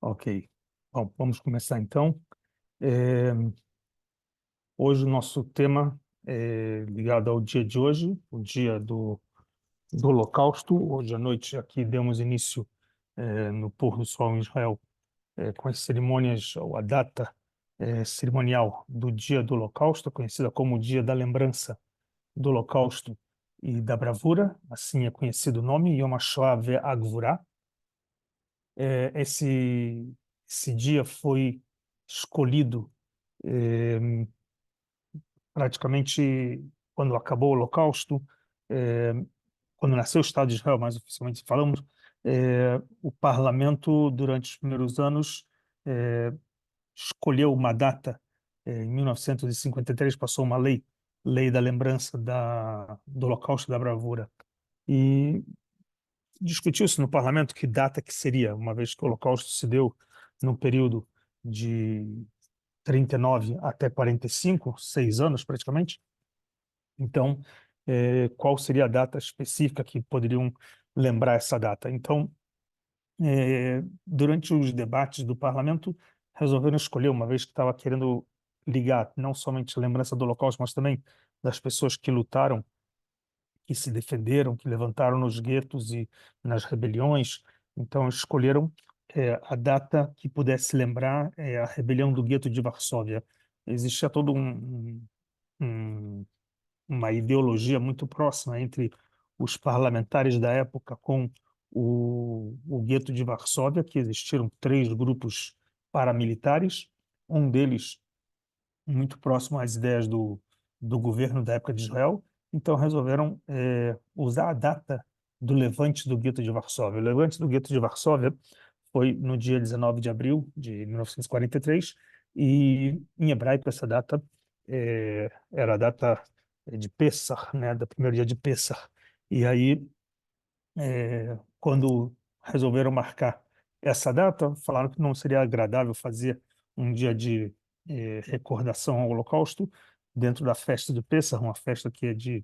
Ok. Bom, vamos começar então. É, Hoje o nosso tema é ligado ao dia de hoje, o dia do Holocausto. Hoje à noite aqui demos início no pôr do sol em Israel com as cerimônias, ou a data cerimonial do dia do Holocausto, conhecida como o Dia da Lembrança do Holocausto e da Bravura, assim é conhecido o nome, Yom HaShoah ve'Hagvura. É, esse dia foi escolhido eh, praticamente quando acabou o Holocausto, eh, quando nasceu o Estado de Israel, mais oficialmente falamos, o parlamento, durante os primeiros anos, eh, escolheu uma data. Em 1953 passou uma lei da lembrança do Holocausto e da Bravura. E discutiu-se no parlamento que data que seria, uma vez que o Holocausto se deu num período de 39 até 45, 6 anos praticamente. Então, qual seria a data específica que poderiam lembrar essa data? Então, durante os debates do parlamento, resolveram escolher, uma vez que estava querendo ligar não somente a lembrança do Holocausto, mas também das pessoas que lutaram, que se defenderam, que levantaram nos guetos e nas rebeliões. Então, escolheram a data que pudesse lembrar a rebelião do gueto de Varsóvia. Existia todo um- uma ideologia muito próxima entre os parlamentares da época com o gueto de Varsóvia, que existiram três grupos paramilitares, um deles muito próximo às ideias do governo da época de Israel. Então resolveram usar a data do levante do gueto de Varsóvia. O levante do gueto de Varsóvia foi no dia 19 de abril de 1943, e em hebraico essa data era a data de Pessah, né, do primeiro dia de Pessah. E aí, quando resolveram marcar essa data, falaram que não seria agradável fazer um dia de recordação ao Holocausto dentro da festa de Pessah, uma festa que é de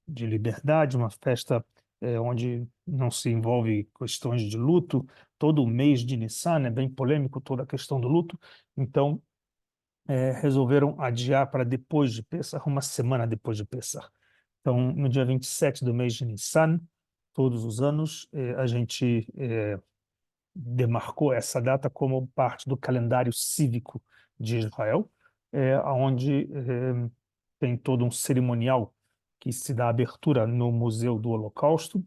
liberdade, uma festa onde não se envolve questões de luto. Todo o mês de Nissan é bem polêmico, toda a questão do luto. Então, resolveram adiar para depois de Pessah, uma semana depois de Pessah. Então, no dia 27 do mês de Nissan, todos os anos, a gente demarcou essa data como parte do calendário cívico de Israel, onde tem todo um cerimonial que se dá abertura no Museu do Holocausto,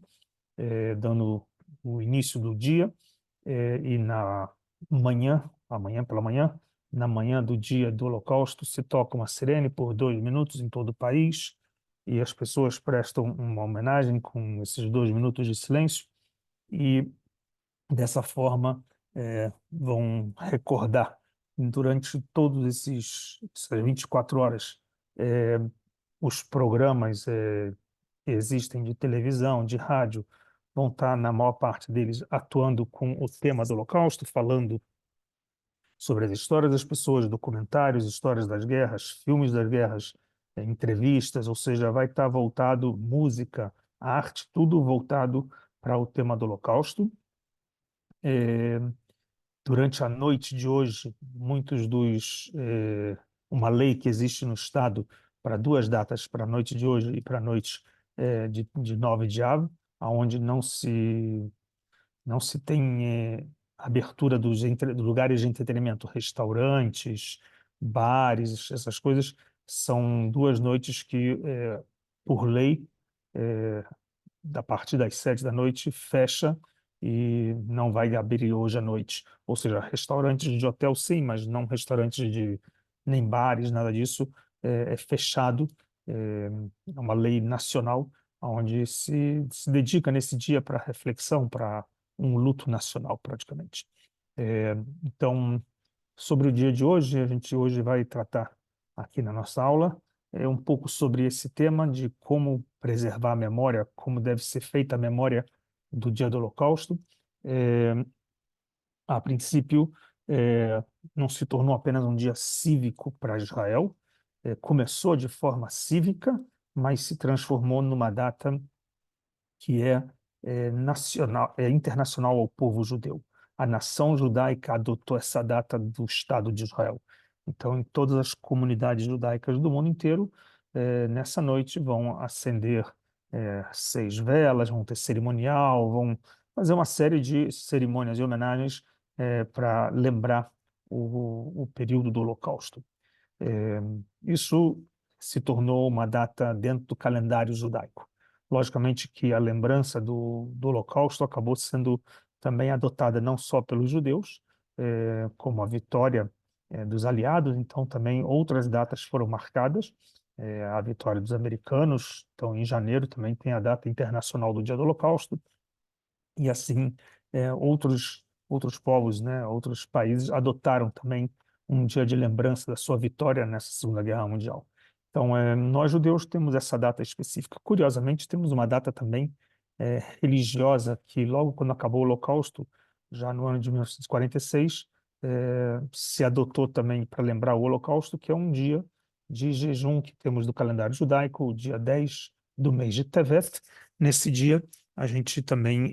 dando o início do dia, e na amanhã pela manhã, na manhã do dia do Holocausto, se toca uma sirene por 2 minutos em todo o país, e as pessoas prestam uma homenagem com esses 2 minutos de silêncio, e dessa forma vão recordar durante todos essas 24 horas eh, os programas que existem de televisão, de rádio, vão estar, na maior parte deles, atuando com o tema do Holocausto, falando sobre as histórias das pessoas, documentários, histórias das guerras, filmes das guerras, entrevistas, ou seja, vai estar voltado, música, arte, tudo voltado para o tema do Holocausto. Eh, Durante a noite de hoje, uma lei que existe no Estado para duas datas, para a noite de hoje e para a noite de 9 de Av, onde não se tem abertura dos lugares de entretenimento, restaurantes, bares, essas coisas. São duas noites que, por lei, eh, da partir das 7 da noite, fecha e não vai abrir hoje à noite. Ou seja, restaurantes de hotel sim, mas não restaurantes nem bares, nada disso, é fechado. É uma lei nacional onde se dedica nesse dia para reflexão, para um luto nacional praticamente. Então, sobre o dia de hoje, a gente hoje vai tratar aqui na nossa aula um pouco sobre esse tema de como preservar a memória, como deve ser feita a memória do dia do Holocausto. É, a princípio, é, não se tornou apenas um dia cívico para Israel, começou de forma cívica, mas se transformou numa data que é nacional, internacional ao povo judeu. a nação judaica adotou essa data do Estado de Israel. Então, em todas as comunidades judaicas do mundo inteiro, nessa noite vão acender 6 velas, vão ter cerimonial, vão fazer uma série de cerimônias e homenagens para lembrar o período do Holocausto. É, Isso se tornou uma data dentro do calendário judaico. Logicamente que a lembrança do Holocausto acabou sendo também adotada não só pelos judeus, como a vitória dos aliados, então também outras datas foram marcadas. A vitória dos americanos, então em janeiro também tem a data internacional do Dia do Holocausto, e assim outros povos, né, outros países adotaram também um dia de lembrança da sua vitória nessa Segunda Guerra Mundial. Então, nós judeus temos essa data específica. Curiosamente, temos uma data também religiosa que logo quando acabou o Holocausto, já no ano de 1946, se adotou também para lembrar o Holocausto, que é um dia de jejum que temos do calendário judaico, o dia 10 do mês de Tevet. Nesse dia, a gente também,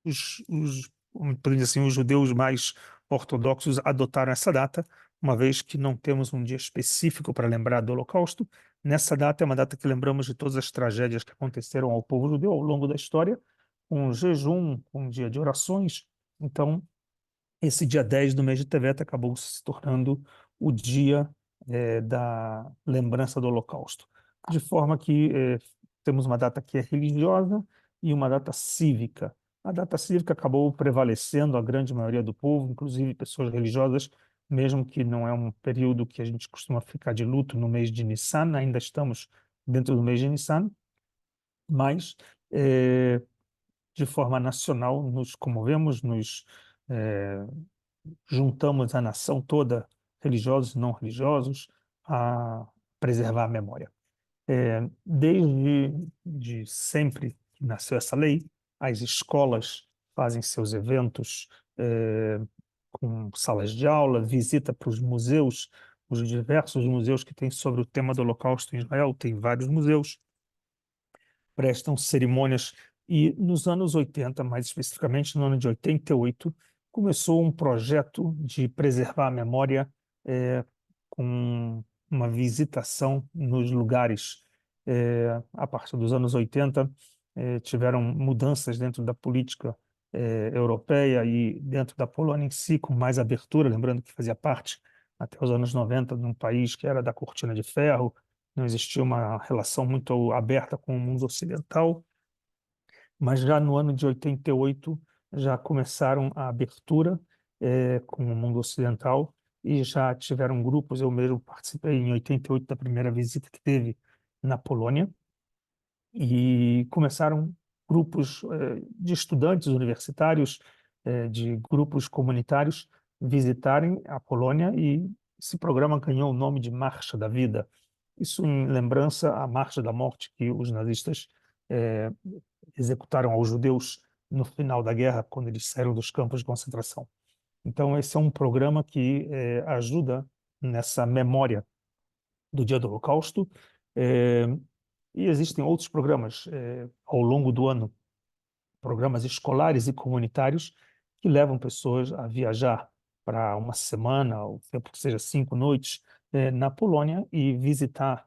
podemos dizer assim, os judeus mais ortodoxos adotaram essa data, uma vez que não temos um dia específico para lembrar do Holocausto. Nessa data é uma data que lembramos de todas as tragédias que aconteceram ao povo judeu ao longo da história, com jejum, com um dia de orações. Então, esse dia 10 do mês de Tevet acabou se tornando o dia da lembrança do Holocausto. De forma que temos uma data que é religiosa e uma data cívica. A data cívica acabou prevalecendo a grande maioria do povo, inclusive pessoas religiosas, mesmo que não é um período que a gente costuma ficar de luto no mês de Nissan, ainda estamos dentro do mês de Nissan, mas de forma nacional nos comovemos, nos eh, juntamos a nação toda, religiosos e não religiosos, a preservar a memória. Desde de sempre que nasceu essa lei, as escolas fazem seus eventos com salas de aula, visita para os museus, os diversos museus que tem sobre o tema do Holocausto em Israel, tem vários museus, prestam cerimônias. E nos anos 80, mais especificamente no ano de 88, começou um projeto de preservar a memória com uma visitação nos lugares. A partir dos anos 80, tiveram mudanças dentro da política europeia e dentro da Polônia em si, com mais abertura, lembrando que fazia parte, até os anos 90, de um país que era da cortina de ferro, não existia uma relação muito aberta com o mundo ocidental, mas já no ano de 88 já começaram a abertura com o mundo ocidental e já tiveram grupos, eu mesmo participei em 88 da primeira visita que teve na Polônia, e começaram grupos de estudantes universitários, de grupos comunitários visitarem a Polônia, e esse programa ganhou o nome de Marcha da Vida. Isso em lembrança à Marcha da Morte que os nazistas eh, executaram aos judeus no final da guerra, quando eles saíram dos campos de concentração. Então, esse é um programa que ajuda nessa memória do Dia do Holocausto. eh, e existem outros programas ao longo do ano, programas escolares e comunitários que levam pessoas a viajar para uma semana, ou tempo que seja 5 noites, na Polônia e visitar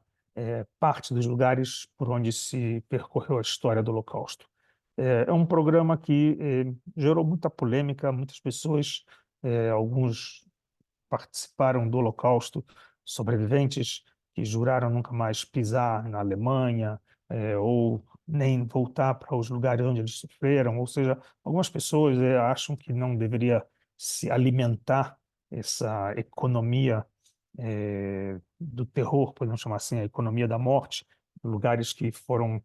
parte dos lugares por onde se percorreu a história do Holocausto. É um programa que gerou muita polêmica, muitas pessoas, alguns participaram do Holocausto, sobreviventes que juraram nunca mais pisar na Alemanha, ou nem voltar para os lugares onde eles sofreram. Ou seja, algumas pessoas acham que não deveria se alimentar essa economia do terror, podemos chamar assim, a economia da morte, lugares que foram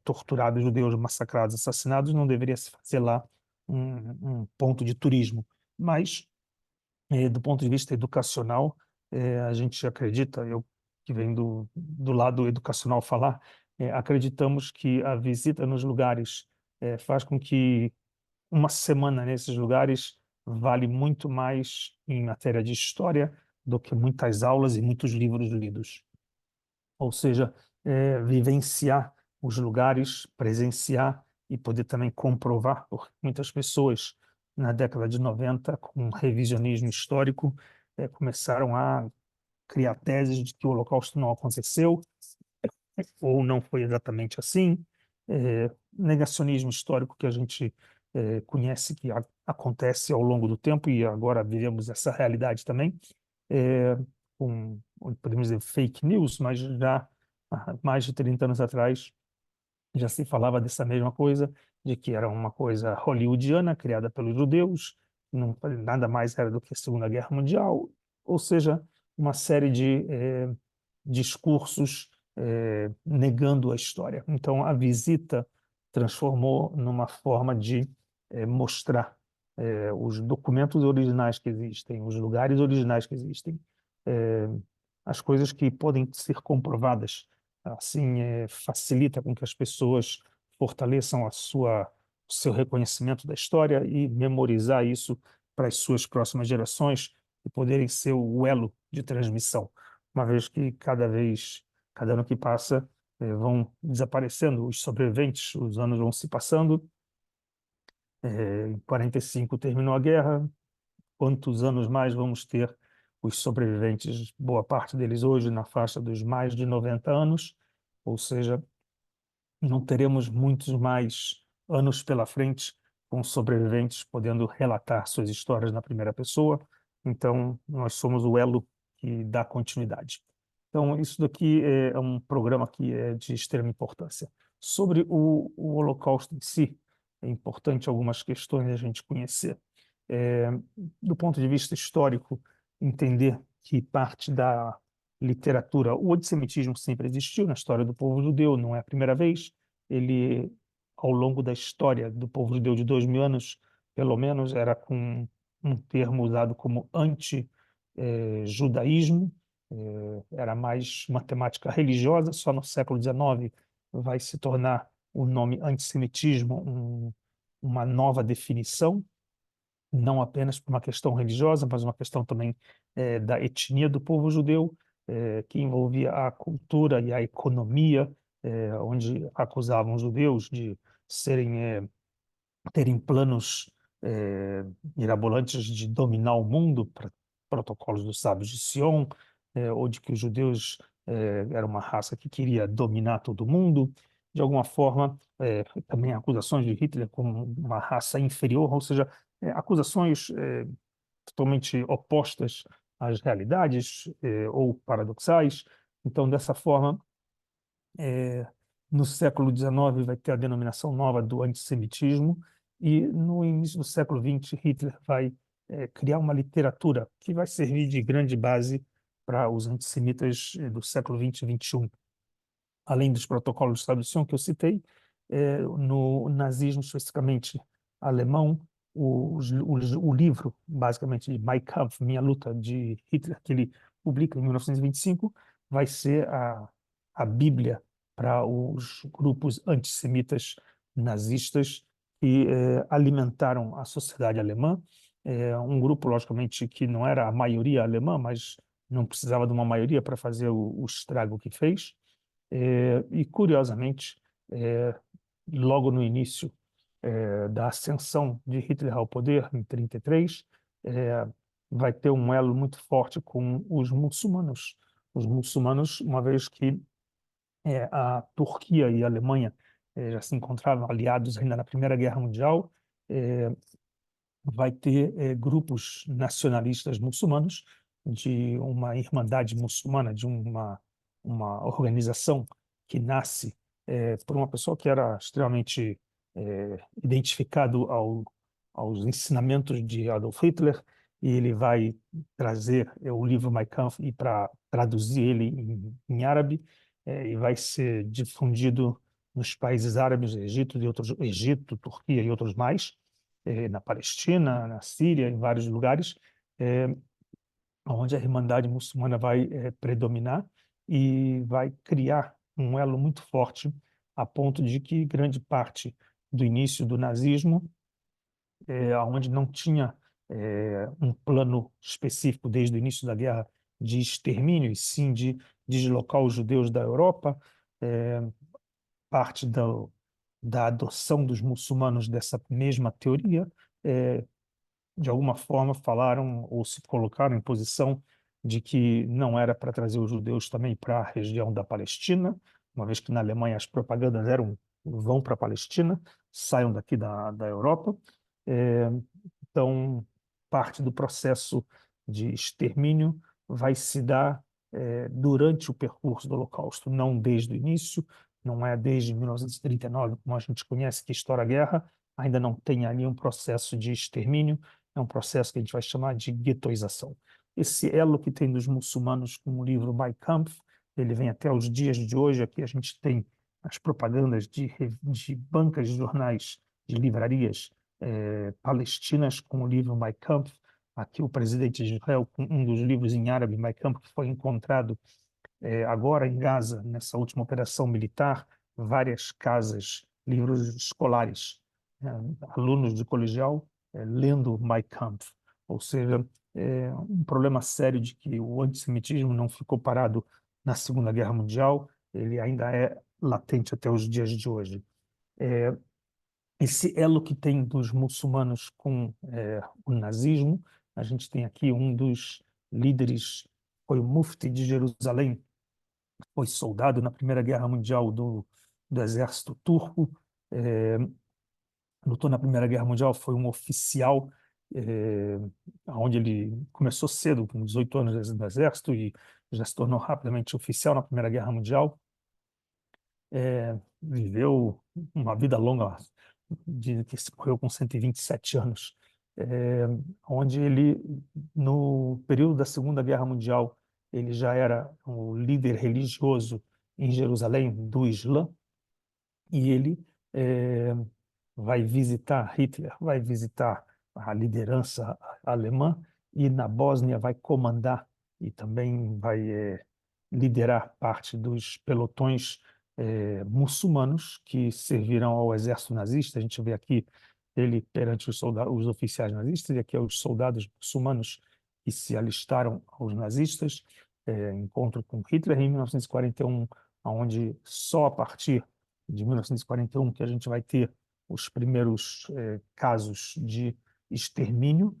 torturados, judeus massacrados, assassinados, não deveria se fazer lá um ponto de turismo. Mas do ponto de vista educacional, a gente acredita, eu que venho do lado educacional falar, acreditamos que a visita nos lugares faz com que uma semana nesses lugares vale muito mais em matéria de história do que muitas aulas e muitos livros lidos. Ou seja, vivenciar os lugares, presenciar e poder também comprovar, porque muitas pessoas na década de 90, com revisionismo histórico, começaram a criar teses de que o Holocausto não aconteceu, ou não foi exatamente assim. Negacionismo histórico que a gente conhece que acontece ao longo do tempo, e agora vivemos essa realidade também, é, com, podemos dizer, fake news, mas já há mais de 30 anos atrás já se falava dessa mesma coisa, de que era uma coisa hollywoodiana, criada pelos judeus, não nada mais era do que a Segunda Guerra Mundial, ou seja, uma série de discursos negando a história. Então, a visita transformou numa forma de mostrar os documentos originais que existem, os lugares originais que existem, eh, as coisas que podem ser comprovadas. Assim, facilita com que as pessoas fortaleçam o seu reconhecimento da história e memorizar isso para as suas próximas gerações e poderem ser o elo de transmissão, uma vez que cada ano que passa, vão desaparecendo os sobreviventes, os anos vão se passando. Em 45 terminou a guerra. Quantos anos mais vamos ter os sobreviventes? Boa parte deles hoje na faixa dos mais de 90 anos, ou seja, não teremos muitos mais anos pela frente com sobreviventes podendo relatar suas histórias na primeira pessoa. Então, nós somos o elo que dá continuidade. Então, isso daqui é um programa que é de extrema importância. Sobre o Holocausto em si, é importante algumas questões a gente conhecer. É, do ponto de vista histórico, entender que parte da literatura, o antissemitismo sempre existiu na história do povo judeu, não é a primeira vez. Ele, ao longo da história do povo judeu de 2000 anos, pelo menos, era com um termo usado como anti-judaísmo, era mais uma temática religiosa. Só no século XIX vai se tornar o nome antissemitismo uma nova definição, não apenas por uma questão religiosa, mas uma questão também da etnia do povo judeu, que envolvia a cultura e a economia, onde acusavam os judeus de serem terem planos mirabolantes de dominar o mundo, protocolos dos sábios de Sião, ou de que os judeus eram uma raça que queria dominar todo mundo. De alguma forma, também acusações de Hitler como uma raça inferior, ou seja, acusações totalmente opostas às realidades, ou paradoxais. Então, dessa forma, é, no século XIX vai ter a denominação nova do antissemitismo, e no início do século XX Hitler vai criar uma literatura que vai servir de grande base para os antissemitas do século XX e XXI. Além dos protocolos de estabelecimento que eu citei, no nazismo, especificamente alemão, o livro, basicamente, de Mein Kampf, Minha Luta, de Hitler, que ele publica em 1925, vai ser a Bíblia para os grupos antissemitas nazistas que alimentaram a sociedade alemã. Um grupo, logicamente, que não era a maioria alemã, mas não precisava de uma maioria para fazer o estrago que fez. E, curiosamente, é, logo no início da ascensão de Hitler ao poder, em 1933, vai ter um elo muito forte com os muçulmanos. Os muçulmanos, uma vez que a Turquia e a Alemanha já se encontravam aliados ainda na Primeira Guerra Mundial, eh, vai ter grupos nacionalistas muçulmanos, de uma irmandade muçulmana, de uma organização que nasce por uma pessoa que era extremamente identificado aos ensinamentos de Adolf Hitler, e ele vai trazer o livro Mein Kampf e para traduzir ele em árabe, e vai ser difundido nos países árabes, Egito, Turquia e outros mais, na Palestina, na Síria, em vários lugares, onde a Irmandade muçulmana vai predominar e vai criar um elo muito forte, a ponto de que grande parte do início do nazismo, onde não tinha um plano específico desde o início da guerra de extermínio, e sim de deslocar os judeus da Europa, eh, parte da adoção dos muçulmanos dessa mesma teoria, de alguma forma, falaram ou se colocaram em posição de que não era para trazer os judeus também para a região da Palestina, uma vez que na Alemanha as propagandas eram vão para a Palestina, saiam daqui da Europa. É, então, parte do processo de extermínio vai se dar durante o percurso do Holocausto, não desde o início, não é desde 1939, como a gente conhece, que estoura a guerra, ainda não tem ali um processo de extermínio, é um processo que a gente vai chamar de guetoização. Esse elo que tem dos muçulmanos com o livro Mein Kampf, ele vem até os dias de hoje. Aqui a gente tem as propagandas de bancas de jornais, de livrarias palestinas com o livro Mein Kampf. Aqui o presidente de Israel com um dos livros em árabe, Mein Kampf, que foi encontrado agora em Gaza, nessa última operação militar, várias casas, livros escolares, alunos de colegial lendo Mein Kampf. Ou seja, um problema sério de que o antissemitismo não ficou parado na Segunda Guerra Mundial, ele ainda é latente até os dias de hoje. Esse elo que tem dos muçulmanos com o nazismo, a gente tem aqui um dos líderes, foi o Mufti de Jerusalém, foi soldado na Primeira Guerra Mundial do exército turco, eh, lutou na Primeira Guerra Mundial, foi um oficial, onde ele começou cedo, com 18 anos no exército, e já se tornou rapidamente oficial na Primeira Guerra Mundial. Viveu uma vida longa, dizem que se morreu com 127 anos, é, onde ele, no período da Segunda Guerra Mundial, ele já era o líder religioso em Jerusalém do Islã, e ele é, vai visitar Hitler, vai visitar a liderança alemã, e na Bósnia vai comandar e também vai liderar parte dos pelotões muçulmanos que serviram ao exército nazista. A gente vê aqui ele perante os soldados, os oficiais nazistas, e aqui os soldados muçulmanos que se alistaram aos nazistas. Encontro com Hitler em 1941, onde só a partir de 1941 que a gente vai ter os primeiros casos de extermínio.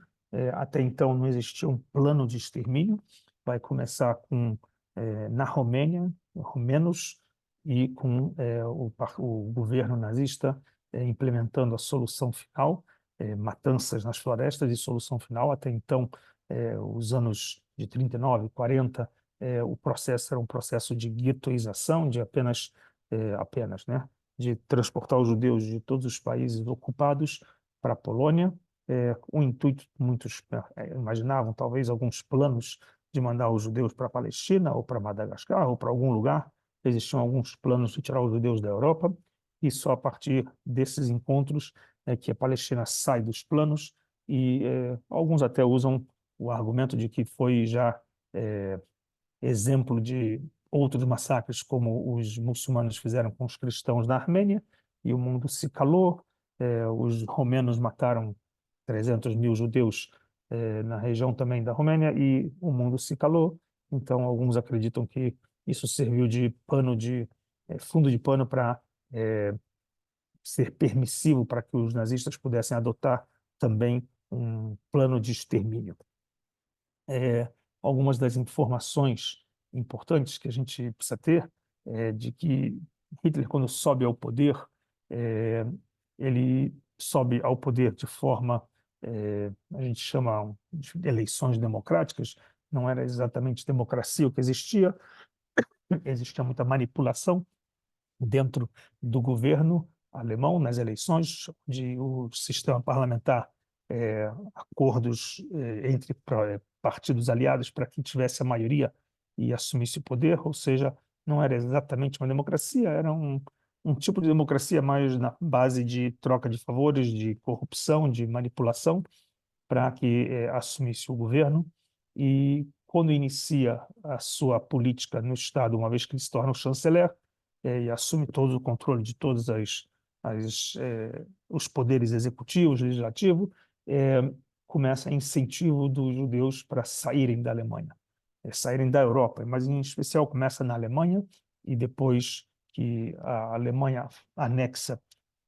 Até então não existia um plano de extermínio. Vai começar com na Romênia, romenos, e com o governo nazista implementando a solução final, matanças nas florestas e solução final. Até então, os anos de 39, 40, o processo era um processo de guetoização, de apenas, né, de transportar os judeus de todos os países ocupados para a Polônia. O intuito, muitos imaginavam talvez alguns planos de mandar os judeus para a Palestina ou para Madagascar ou para algum lugar. Existiam alguns planos de tirar os judeus da Europa, e só a partir desses encontros é que a Palestina sai dos planos, e alguns até usam o argumento de que foi já exemplo de outros massacres, como os muçulmanos fizeram com os cristãos na Armênia, e o mundo se calou. Os romenos mataram 300 mil judeus na região também da Romênia, e o mundo se calou. Então, alguns acreditam que isso serviu de fundo de pano para ser permissivo para que os nazistas pudessem adotar também um plano de extermínio. É, Algumas das informações importantes que a gente precisa ter de que Hitler, quando sobe ao poder, é, ele sobe ao poder de forma, a gente chama de eleições democráticas. Não era exatamente democracia o que existia, existia muita manipulação dentro do governo alemão nas eleições, de o sistema parlamentar, acordos entre partidos aliados para que tivesse a maioria e assumisse o poder. Ou seja, não era exatamente uma democracia, era um tipo de democracia mais na base de troca de favores, de corrupção, de manipulação, para que assumisse o governo. E quando inicia a sua política no Estado, uma vez que ele se torna o chanceler, e assume todo o controle de todos os poderes executivo, legislativo, é, começa incentivo dos judeus para saírem da Alemanha, saírem da Europa, mas em especial começa na Alemanha, e depois que a Alemanha anexa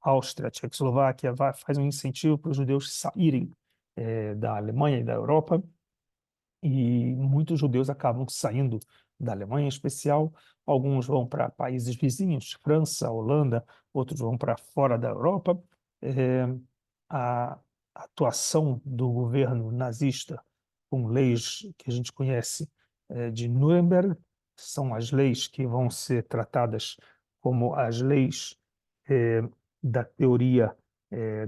a Áustria, a Tchecoslováquia, faz um incentivo para os judeus saírem da Alemanha e da Europa, e muitos judeus acabam saindo da Alemanha em especial. Alguns vão para países vizinhos, França, Holanda, outros vão para fora da Europa. Eh, a atuação do governo nazista com leis que a gente conhece de Nuremberg são as leis que vão ser tratadas como as leis eh, da teoria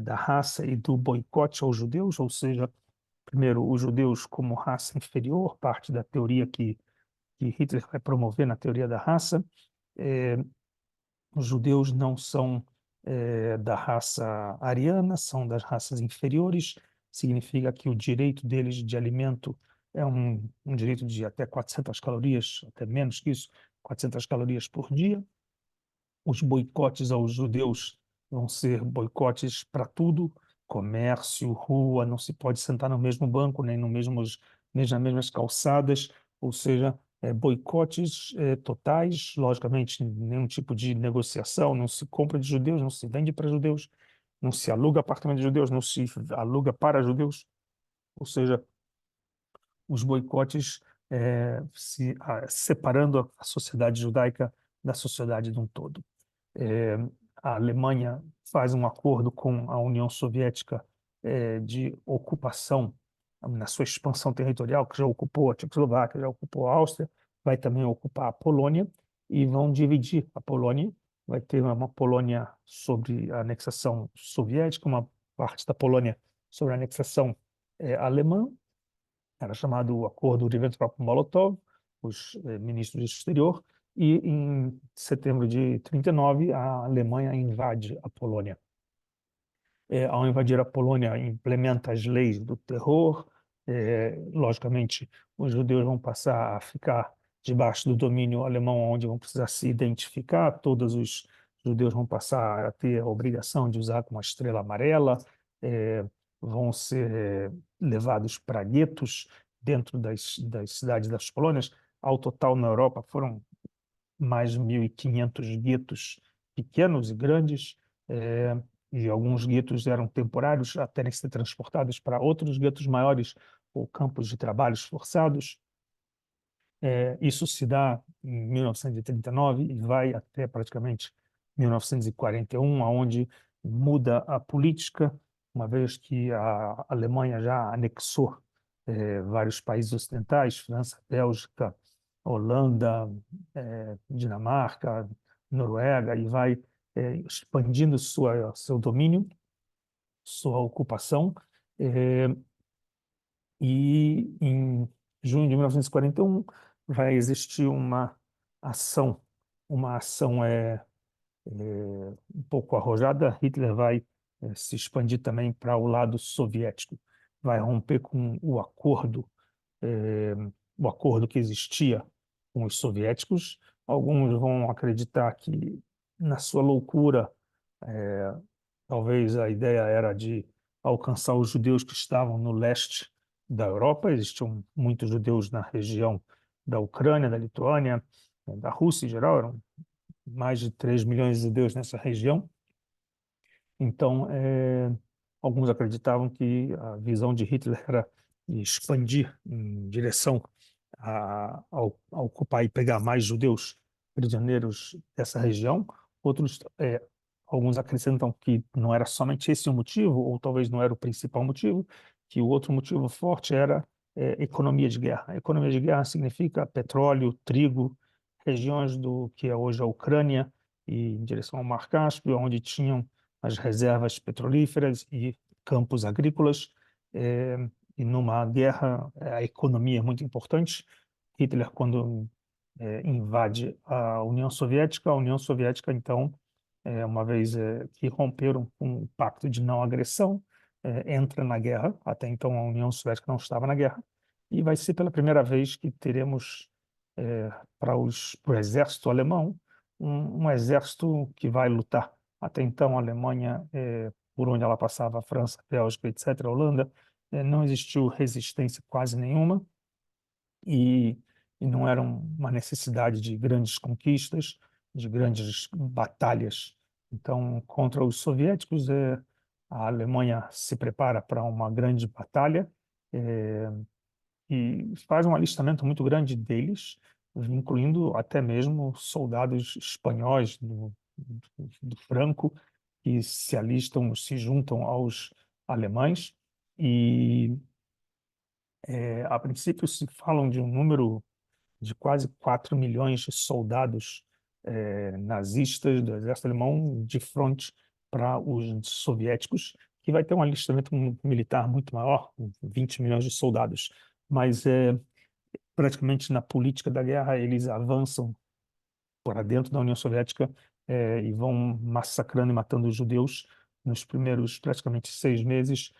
da raça e do boicote aos judeus, ou seja, primeiro, os judeus como raça inferior, parte da teoria que Hitler vai promover na teoria da raça. Eh, os judeus não são da raça ariana, são das raças inferiores, significa que o direito deles de alimento é um direito de até 400 calorias, até menos que isso, 400 calorias por dia. Os boicotes aos judeus vão ser boicotes para tudo, comércio, rua, não se pode sentar no mesmo banco, nem nas mesmas calçadas, ou seja, boicotes totais, logicamente, nenhum tipo de negociação, não se compra de judeus, não se vende para judeus, não se aluga apartamento de judeus, não se aluga para judeus, ou seja, os boicotes separando a sociedade judaica da sociedade de um todo. É, a Alemanha faz um acordo com a União Soviética de ocupação na sua expansão territorial, que já ocupou a Tchecoslováquia, já ocupou a Áustria, vai também ocupar a Polônia e vão dividir a Polônia. Vai ter uma Polônia sobre a anexação soviética, uma parte da Polônia sobre a anexação alemã. Era chamado Acordo Ribbentrop-Molotov, os ministros do exterior, e em setembro de 39 a Alemanha invade a Polônia. Ao invadir a Polônia, implementa as leis do terror. Logicamente, os judeus vão passar a ficar debaixo do domínio alemão, onde vão precisar se identificar. Todos os judeus vão passar a ter a obrigação de usar uma estrela amarela, eh, vão ser levados para guetos dentro das cidades das colônias. Ao total, na Europa, foram mais de 1.500 guetos pequenos e grandes, e alguns guetos eram temporários até ser transportados para outros guetos maiores ou campos de trabalhos forçados. Isso se dá em 1939 e vai até praticamente 1941, onde muda a política, uma vez que a Alemanha já anexou vários países ocidentais, França, Bélgica, Holanda, Dinamarca, Noruega, e vai expandindo seu domínio, sua ocupação. eh, e em junho de 1941 vai existir ação, uma ação um pouco arrojada. Hitler vai se expandir também para o lado soviético, vai romper com eh, o acordo que existia com os soviéticos. Alguns vão acreditar que, na sua loucura, talvez a ideia era de alcançar os judeus que estavam no leste da Europa. Existiam muitos judeus na região da Ucrânia, da Lituânia, da Rússia em geral, eram mais de 3 milhões de judeus nessa região. Então, alguns acreditavam que a visão de Hitler era de expandir em direção a ocupar e pegar mais judeus prisioneiros dessa região. Outros, alguns acrescentam que não era somente esse o motivo, ou talvez não era o principal motivo, que o outro motivo forte era economia de guerra. Economia de guerra significa petróleo, trigo, regiões do que é hoje a Ucrânia e em direção ao Mar Cáspio, onde tinham as reservas petrolíferas e campos agrícolas. E numa guerra, a economia é muito importante. Hitler, quando invade a União Soviética, então, uma vez que romperam com o pacto de não agressão, entra na guerra. Até então, a União Soviética não estava na guerra. E vai ser pela primeira vez que teremos, para o exército alemão, um exército que vai lutar. Até então, a Alemanha, por onde ela passava, a França, a Bélgica, etc., a Holanda, não existiu resistência quase nenhuma e, e não era uma necessidade de grandes conquistas, de grandes batalhas. Então, contra os soviéticos, a Alemanha se prepara para uma grande batalha, eh, e faz um alistamento muito grande deles, incluindo até mesmo soldados espanhóis do Franco, que se alistam, se juntam aos alemães, e a princípio se falam de um número de quase 4 milhões de soldados nazistas do exército alemão de frente para os soviéticos, que vai ter um alistamento militar muito maior, com 20 milhões de soldados. Mas praticamente na política da guerra eles avançam para dentro da União Soviética e vão massacrando e matando os judeus. Nos primeiros praticamente 6 meses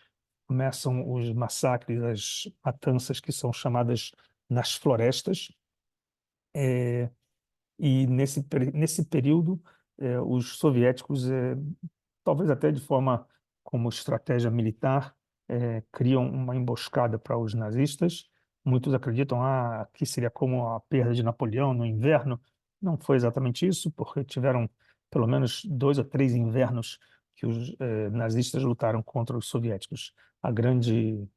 começam os massacres, as matanças que são chamadas nas florestas, e nesse período, os soviéticos, talvez até de forma como estratégia militar, criam uma emboscada para os nazistas. Muitos acreditam que seria como a perda de Napoleão no inverno. Não foi exatamente isso, porque tiveram pelo menos 2 ou 3 invernos que os nazistas lutaram contra os soviéticos. A grande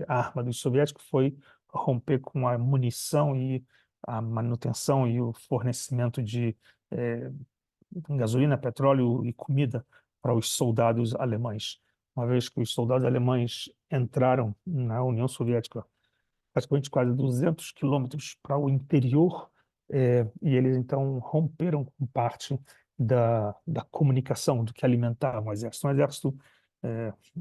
arma dos soviéticos foi romper com a munição e a manutenção e o fornecimento de eh, gasolina, petróleo e comida para os soldados alemães. Uma vez que os soldados alemães entraram na União Soviética, praticamente quase 200 quilômetros para o interior, e eles então romperam com parte da comunicação, do que alimentava o exército. Um exército,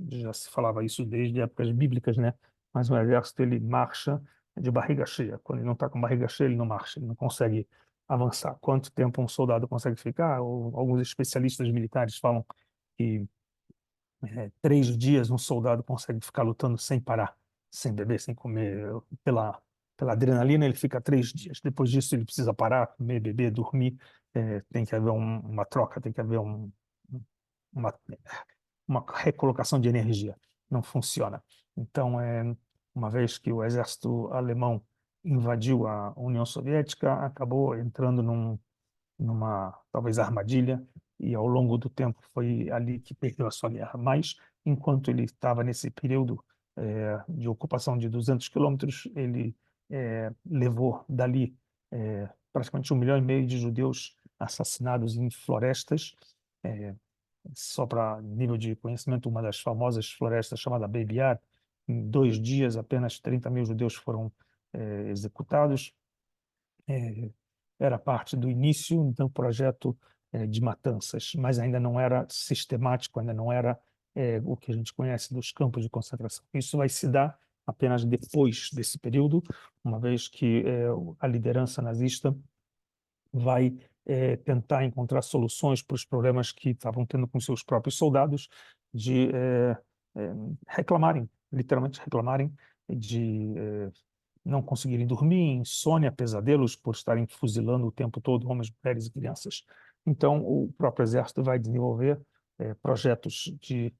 já se falava isso desde épocas bíblicas, né? Mas um exército ele marcha de barriga cheia. Quando ele não está com barriga cheia, ele não marcha, ele não consegue avançar. Quanto tempo um soldado consegue ficar? Alguns especialistas militares falam que 3 dias um soldado consegue ficar lutando sem parar, sem beber, sem comer. Pela adrenalina, ele fica 3 dias. Depois disso, ele precisa parar, comer, beber, dormir. Tem que haver uma troca, tem que haver uma, uma recolocação de energia. Não funciona. Então, uma vez que o exército alemão invadiu a União Soviética, acabou entrando numa talvez armadilha, e ao longo do tempo foi ali que perdeu a sua guerra. Mas, enquanto ele estava nesse período de ocupação de 200 quilômetros, ele levou dali praticamente 1,5 milhão de judeus assassinados em florestas. eh, Só para nível de conhecimento, uma das famosas florestas chamada Baby Yar, em 2 dias apenas 30 mil judeus foram executados. eh, Era parte do início do projeto de matanças, mas ainda não era sistemático, ainda não era o que a gente conhece dos campos de concentração. Isso vai se dar apenas depois desse período, uma vez que a liderança nazista vai tentar encontrar soluções para os problemas que estavam tendo com seus próprios soldados, de reclamarem, literalmente reclamarem, de não conseguirem dormir, insônia, pesadelos por estarem fuzilando o tempo todo homens, mulheres e crianças. Então, o próprio exército vai desenvolver projetos de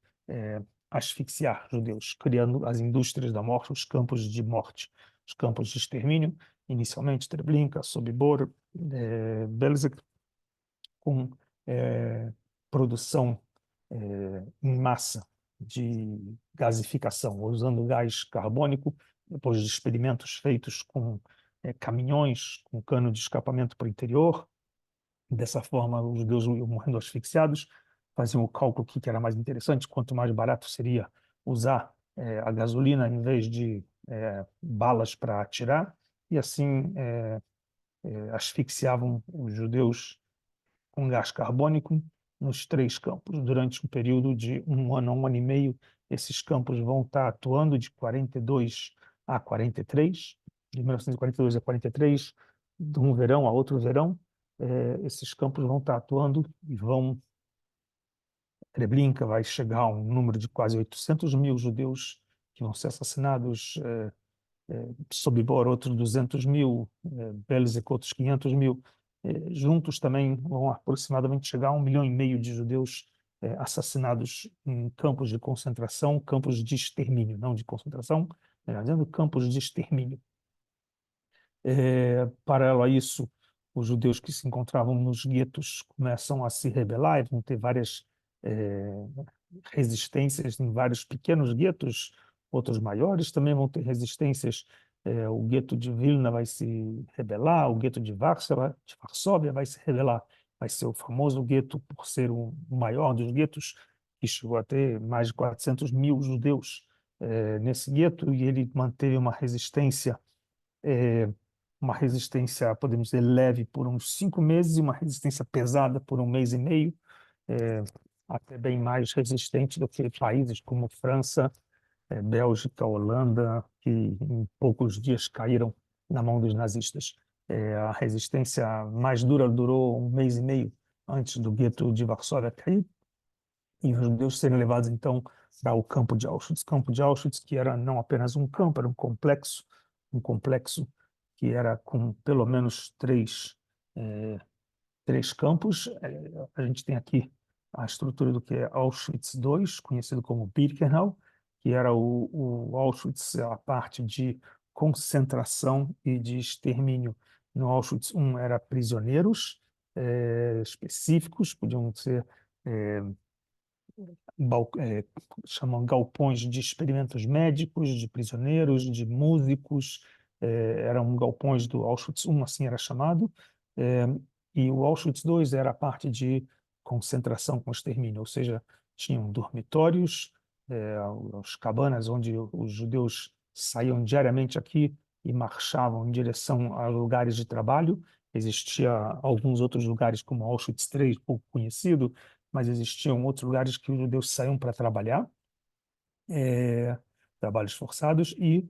asfixiar judeus, criando as indústrias da morte, os campos de morte, os campos de extermínio, inicialmente Treblinka, Sobibor, Belzec, com produção em massa de gasificação, usando gás carbônico, depois de experimentos feitos com caminhões, com cano de escapamento para o interior. Dessa forma, os judeus iam morrendo asfixiados. Faziam o cálculo que era mais interessante, quanto mais barato seria usar a gasolina em vez de balas para atirar, e assim asfixiavam os judeus com gás carbônico nos 3 campos. Durante um período de 1 ano a 1 ano e meio, esses campos vão estar atuando de 42 a 43, de 1942 a 43, de um verão a outro verão. Esses campos vão estar atuando e Treblinka vai chegar a um número de quase 800 mil judeus que vão ser assassinados, Sobibor outros 200 mil, Belzec outros 500 mil. Juntos também vão aproximadamente chegar a 1,5 milhão de judeus assassinados em campos de concentração, campos de extermínio, não de concentração, melhor dizendo, campos de extermínio. Paralelo a isso, os judeus que se encontravam nos guetos começam a se rebelar e vão ter várias resistências em vários pequenos guetos, outros maiores também vão ter resistências. O gueto de Vilna vai se rebelar, o gueto de Varsóvia vai se rebelar, vai ser o famoso gueto por ser o maior dos guetos, que chegou a ter mais de 400 mil judeus nesse gueto, e ele manteve eh, uma resistência, podemos dizer, leve por uns 5 meses e uma resistência pesada por um mês e meio, eh, até bem mais resistente do que países como França, Bélgica, Holanda, que em poucos dias caíram na mão dos nazistas. A resistência mais dura durou um mês e meio antes do gueto de Varsóvia cair, e os judeus serem levados, então, para o campo de Auschwitz. Campo de Auschwitz, que era não apenas um campo, era um complexo que era com pelo menos três campos. A gente tem aqui a estrutura do que é Auschwitz II, conhecido como Birkenau, que era o Auschwitz, a parte de concentração e de extermínio. No Auschwitz I era prisioneiros específicos, podiam ser eh, bal- é, chamam galpões de experimentos médicos, de prisioneiros, de músicos, eram galpões do Auschwitz I, assim era chamado, é, e o Auschwitz II era a parte de concentração com extermínio, ou seja, tinham dormitórios, as cabanas onde os judeus saíam diariamente aqui e marchavam em direção a lugares de trabalho. Existia alguns outros lugares, como Auschwitz III, pouco conhecido, mas existiam outros lugares que os judeus saíam para trabalhar, eh, trabalhos forçados, e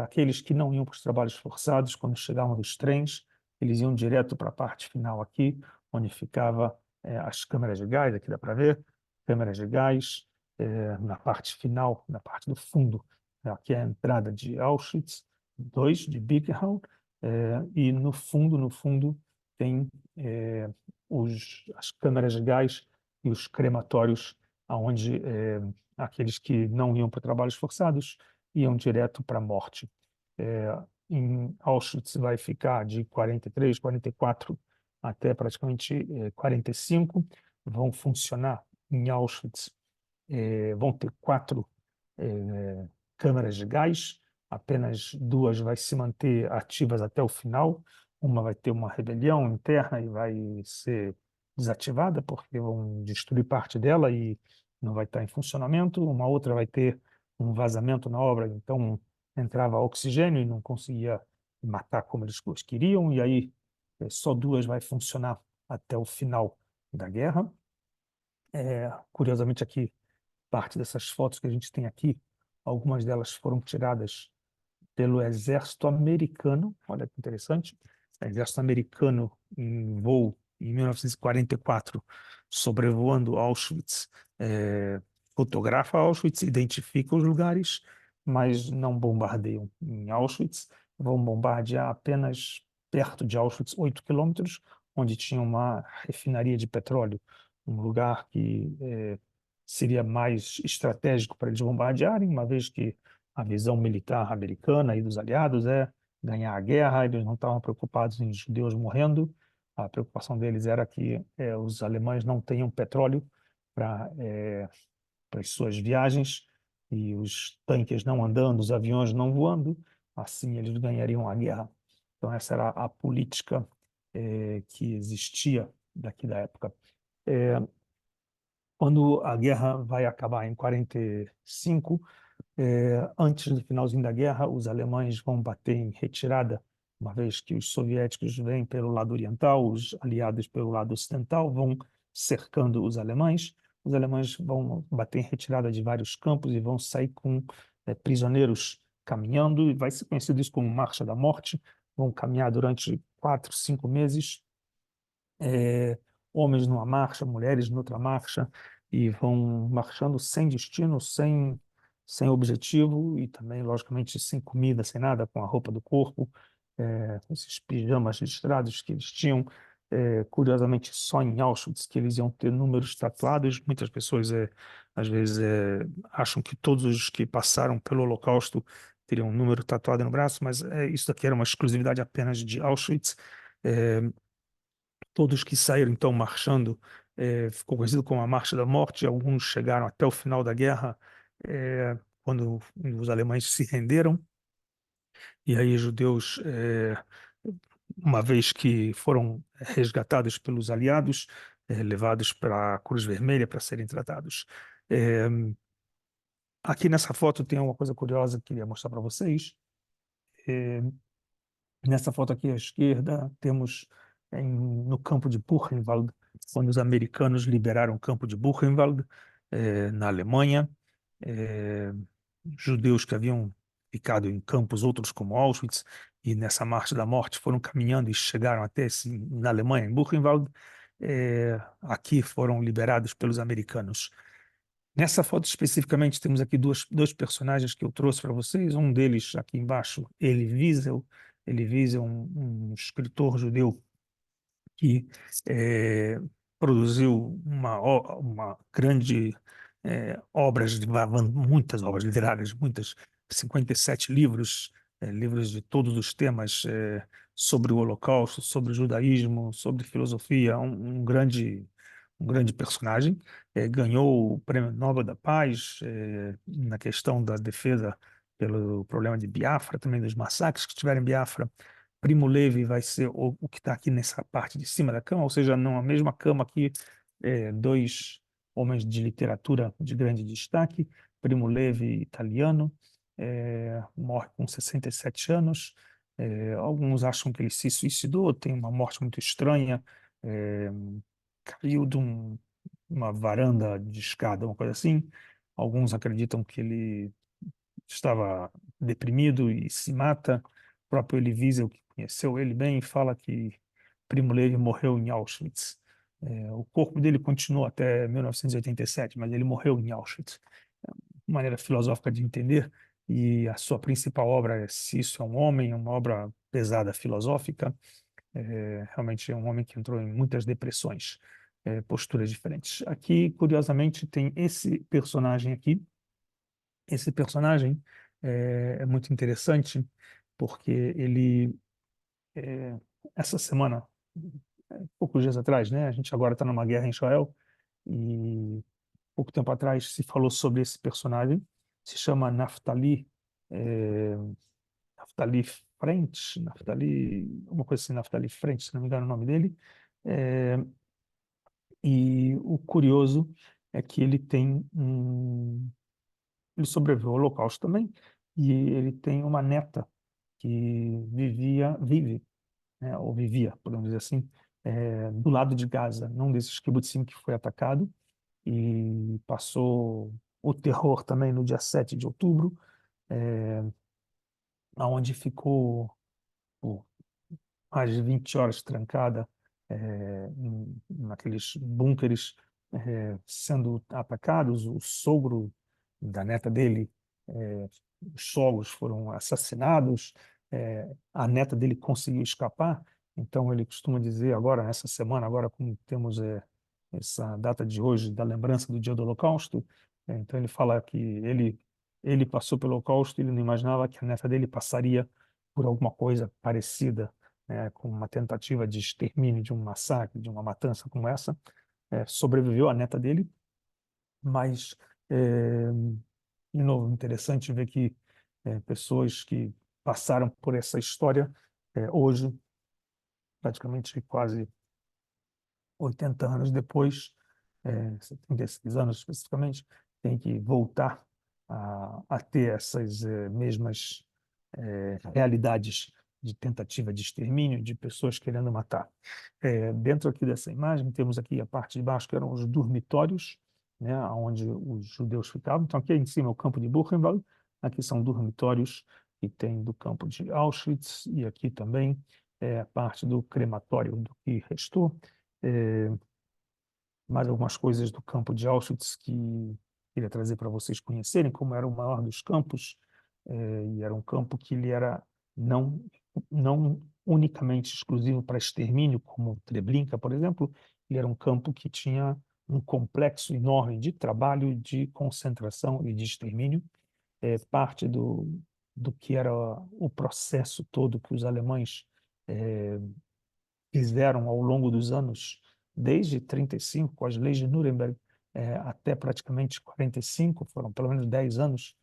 aqueles que não iam para os trabalhos forçados, quando chegavam dos trens, eles iam direto para a parte final aqui, onde ficava as câmeras de gás, aqui dá para ver, câmeras de gás, na parte final, na parte do fundo, aqui é a entrada de Auschwitz II, de Birkenau, e no fundo, tem as câmeras de gás e os crematórios, aonde aqueles que não iam para trabalhos forçados iam direto para a morte. Em Auschwitz vai ficar de 43, 44 até praticamente 45. Vão funcionar em Auschwitz, vão ter 4 câmaras de gás, apenas 2 vai se manter ativas até o final. Uma vai ter uma rebelião interna e vai ser desativada, porque vão destruir parte dela e não vai estar em funcionamento. Uma outra vai ter um vazamento na obra, então entrava oxigênio e não conseguia matar como eles queriam, e aí só 2 vai funcionar até o final da guerra. Curiosamente, aqui, parte dessas fotos que a gente tem aqui, algumas delas foram tiradas pelo exército americano. Olha que interessante. O exército americano, em voo em 1944, sobrevoando Auschwitz, fotografa Auschwitz, identifica os lugares, mas não bombardeiam em Auschwitz. Vão bombardear apenas perto de Auschwitz, 8 quilômetros, onde tinha uma refinaria de petróleo, um lugar que seria mais estratégico para eles bombardearem, uma vez que a visão militar americana e dos aliados é ganhar a guerra. Eles não estavam preocupados em judeus morrendo. A preocupação deles era que os alemães não tenham petróleo para para as suas viagens, e os tanques não andando, os aviões não voando, assim eles ganhariam a guerra. Então essa era a política que existia daqui da época. Eh, Quando a guerra vai acabar em 45, antes do finalzinho da guerra, os alemães vão bater em retirada, uma vez que os soviéticos vêm pelo lado oriental, os aliados pelo lado ocidental vão cercando os alemães. Os alemães vão bater em retirada de vários campos e vão sair com prisioneiros caminhando, e vai ser conhecido isso como Marcha da Morte. Vão caminhar durante 4, 5 meses, é, homens numa marcha, mulheres noutra marcha, e vão marchando sem destino, sem objetivo, e também, logicamente, sem comida, sem nada, com a roupa do corpo, esses pijamas listrados que eles tinham. Curiosamente, só em Auschwitz que eles iam ter números tatuados. Muitas pessoas, às vezes, acham que todos os que passaram pelo Holocausto teriam um número tatuado no braço, mas isso daqui era uma exclusividade apenas de Auschwitz. É, Todos que saíram, então, marchando ficou conhecido como a Marcha da Morte. Alguns chegaram até o final da guerra, quando os alemães se renderam, e aí judeus, uma vez que foram resgatados pelos aliados, levados para a Cruz Vermelha para serem tratados. Eh, Aqui nessa foto tem uma coisa curiosa que eu queria mostrar para vocês. Eh, Nessa foto aqui à esquerda, temos no campo de Buchenwald, quando os americanos liberaram o campo de Buchenwald, na Alemanha. eh, Judeus que haviam ficado em campos outros como Auschwitz, e nessa Marcha da Morte foram caminhando e chegaram até na Alemanha, em Buchenwald. Aqui foram liberados pelos americanos. Nessa foto especificamente temos aqui dois personagens que eu trouxe para vocês. Um deles aqui embaixo, Elie Wiesel. Elie Wiesel, um escritor judeu que produziu uma grande muitas obras literárias, 57 livros, livros de todos os temas, sobre o Holocausto, sobre o judaísmo, sobre filosofia, um grande personagem. Ganhou o Prêmio Nobel da Paz, na questão da defesa pelo problema de Biafra, também dos massacres que tiveram em Biafra. Primo Levi vai ser o que está aqui nessa parte de cima da cama, ou seja, na mesma cama aqui, dois homens de literatura de grande destaque. Primo Levi, italiano, morre com 67 anos. Alguns acham que ele se suicidou, tem uma morte muito estranha, é, caiu de uma varanda de escada, uma coisa assim. Alguns acreditam que ele estava deprimido e se mata. O próprio Elie Wiesel, que conheceu ele bem, fala que Primo Levi morreu em Auschwitz. O corpo dele continuou até 1987, mas ele morreu em Auschwitz. É uma maneira filosófica de entender, e a sua principal obra é Se Isso é um Homem, uma obra pesada filosófica. Realmente é um homem que entrou em muitas depressões, posturas diferentes. Aqui, curiosamente, tem esse personagem aqui. Esse personagem é muito interessante porque ele, é, essa semana, poucos dias atrás, né? A gente agora está numa guerra em Israel, e pouco tempo atrás se falou sobre esse personagem. Se chama Naftali, é, Naftali French, Naftali, uma coisa assim, Naftali French, se não me engano o nome dele. É, e o curioso é que ele sobreviveu ao Holocausto também, e ele tem uma neta que vive, né, ou vivia, podemos dizer assim, do lado de Gaza, num desses kibbutzim que foi atacado, e passou o terror também no dia 7 de outubro, onde ficou por mais de 20 horas trancada, naqueles bunkeres, sendo atacados. O sogro da neta dele, eh, os sogros foram assassinados. A neta dele conseguiu escapar. Então ele costuma dizer agora, nessa semana, agora como temos essa data de hoje da lembrança do dia do Holocausto, então ele fala que ele passou pelo Holocausto e ele não imaginava que a neta dele passaria por alguma coisa parecida, né, com uma tentativa de extermínio, de um massacre, de uma matança como essa. Sobreviveu a neta dele, mas, é, de novo, interessante ver que pessoas que passaram por essa história, hoje, praticamente quase 80 anos depois, 76 anos especificamente, têm que voltar a ter essas mesmas realidades de tentativa de extermínio, de pessoas querendo matar. Dentro aqui dessa imagem, temos aqui a parte de baixo, que eram os dormitórios, né, onde os judeus ficavam. Então, aqui em cima é o campo de Buchenwald, aqui são dormitórios que tem do campo de Auschwitz, e aqui também é a parte do crematório do que restou. É, Mais algumas coisas do campo de Auschwitz que queria trazer para vocês conhecerem, como era o maior dos campos, e era um campo que ele era não, não unicamente exclusivo para extermínio, como Treblinka, por exemplo. Ele era um campo que tinha um complexo enorme de trabalho, de concentração e de extermínio. Parte do que era o processo todo que os alemães fizeram ao longo dos anos, desde 35, com as leis de Nuremberg, até praticamente 45, foram pelo menos 10 anos,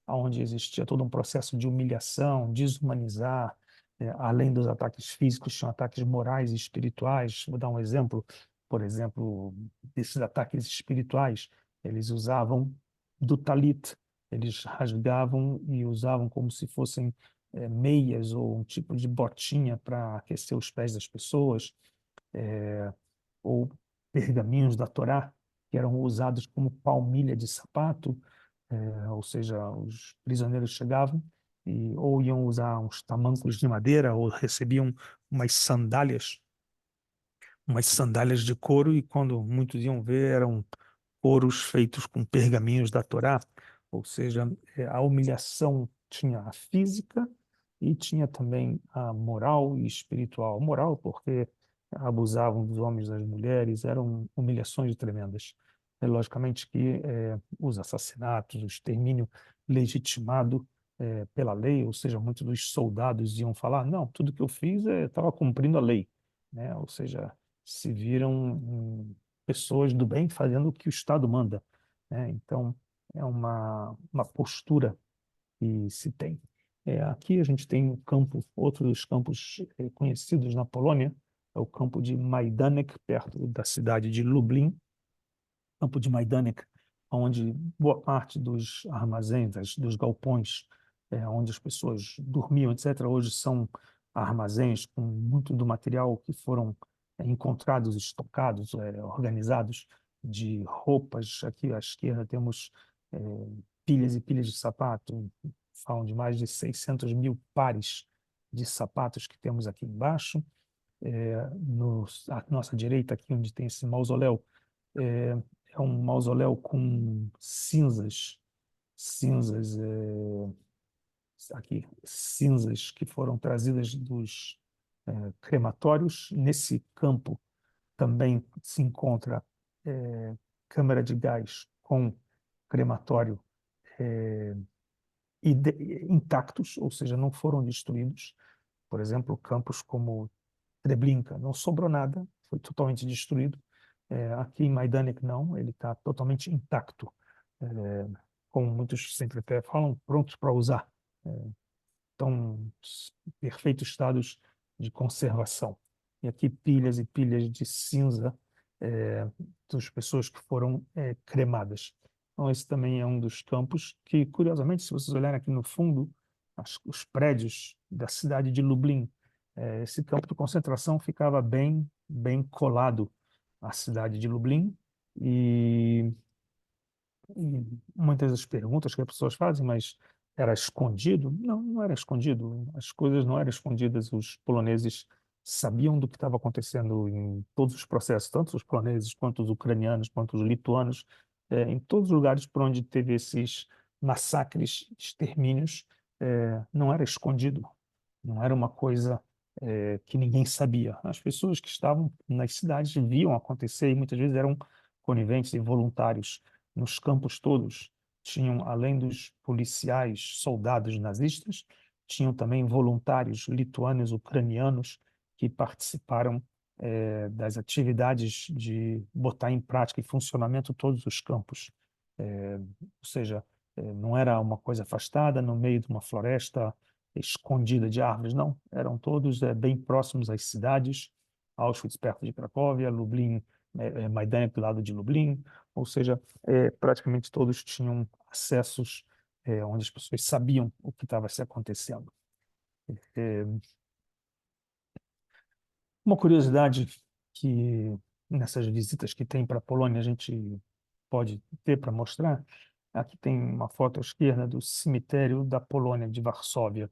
onde existia todo um processo de humilhação, desumanizar, além dos ataques físicos, tinham ataques morais e espirituais. Vou dar um exemplo, por exemplo, desses ataques espirituais. Eles usavam do talit, eles rasgavam e usavam como se fossem meias ou um tipo de botinha para aquecer os pés das pessoas, ou pergaminhos da Torá, que eram usados como palmilha de sapato, ou seja, os prisioneiros chegavam e ou iam usar uns tamancos de madeira ou recebiam umas sandálias, umas sandálias de couro, e quando muitos iam ver eram couros feitos com pergaminhos da Torá, ou seja, a humilhação tinha a física e tinha também a moral e espiritual. Moral porque abusavam dos homens e das mulheres, eram humilhações tremendas. É, logicamente que os assassinatos, o extermínio legitimado pela lei, ou seja, muitos dos soldados iam falar, não, tudo que eu fiz estava cumprindo a lei, né? Ou seja, se viram pessoas do bem fazendo o que o Estado manda, né? Então, é uma postura que se tem. Aqui a gente tem um campo, outro dos campos conhecidos na Polônia, é o campo de Majdanek, perto da cidade de Lublin, campo de Majdanek, onde boa parte dos armazéns, dos galpões, onde as pessoas dormiam, etc., hoje são armazéns com muito do material que foram encontrados, estocados, organizados, de roupas. Aqui à esquerda temos é, pilhas e pilhas de sapato, falam de mais de 600 mil pares de sapatos que temos aqui embaixo. À nossa direita, aqui onde tem esse mausoléu, é, é um mausoléu com cinzas, aqui, cinzas que foram trazidas dos crematórios. Nesse campo também se encontra câmara de gás com crematório é, intactos, ou seja, não foram destruídos. Por exemplo, campos como Treblinka, não sobrou nada, foi totalmente destruído. Aqui em Majdanek não, ele está totalmente intacto, é, como muitos sempre até falam, prontos para usar. Estão perfeitos estados de conservação. E aqui pilhas e pilhas de cinza é, das pessoas que foram cremadas. Então esse também é um dos campos que, curiosamente, se vocês olharem aqui no fundo, os prédios da cidade de Lublin, esse campo de concentração ficava bem colado à cidade de Lublin, e muitas das perguntas que as pessoas fazem, mas era escondido? Não, não era escondido. As coisas não eram escondidas. Os poloneses sabiam do que estava acontecendo em todos os processos, tanto os poloneses quanto os ucranianos, quanto os lituanos, em todos os lugares por onde teve esses massacres, extermínios, não era escondido. Não era uma coisa que ninguém sabia. As pessoas que estavam nas cidades viam acontecer e muitas vezes eram coniventes e voluntários. Nos campos todos tinham, além dos policiais, soldados nazistas, tinham também voluntários lituanos, ucranianos, que participaram das atividades de botar em prática e funcionamento todos os campos. Ou seja, não era uma coisa afastada, no meio de uma floresta escondida de árvores, não. Eram todos bem próximos às cidades, Auschwitz perto de Cracóvia, Lublin, Majdanek do lado de Lublin, ou seja, praticamente todos tinham acessos onde as pessoas sabiam o que estava se acontecendo. É, uma curiosidade que nessas visitas que tem para a Polônia a gente pode ter para mostrar, aqui tem uma foto à esquerda do cemitério da Polônia, de Varsóvia.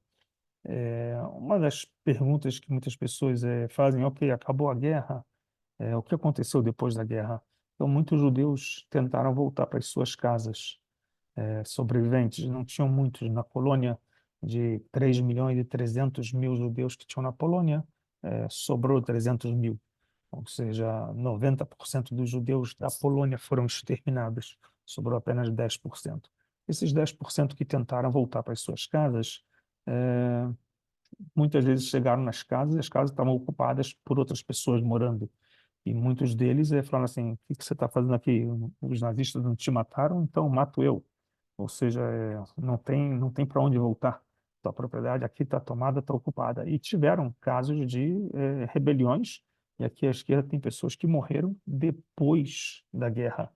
Uma das perguntas que muitas pessoas fazem, ok, acabou a guerra, o que aconteceu depois da guerra? Então, muitos judeus tentaram voltar para as suas casas, sobreviventes. Não tinham muitos na Polônia, de 3 milhões e 300 mil judeus que tinham na Polônia, sobrou 300 mil. Ou seja, 90% dos judeus da Polônia foram exterminados, sobrou apenas 10%. Esses 10% que tentaram voltar para as suas casas, muitas vezes chegaram nas casas e as casas estavam ocupadas por outras pessoas morando. E muitos deles falaram assim: o que que você está fazendo aqui? Os nazistas não te mataram, então mato eu. Ou seja, não tem para onde voltar. Tua propriedade aqui está tomada, está ocupada. E tiveram casos de rebeliões, e aqui à esquerda tem pessoas que morreram depois da guerra,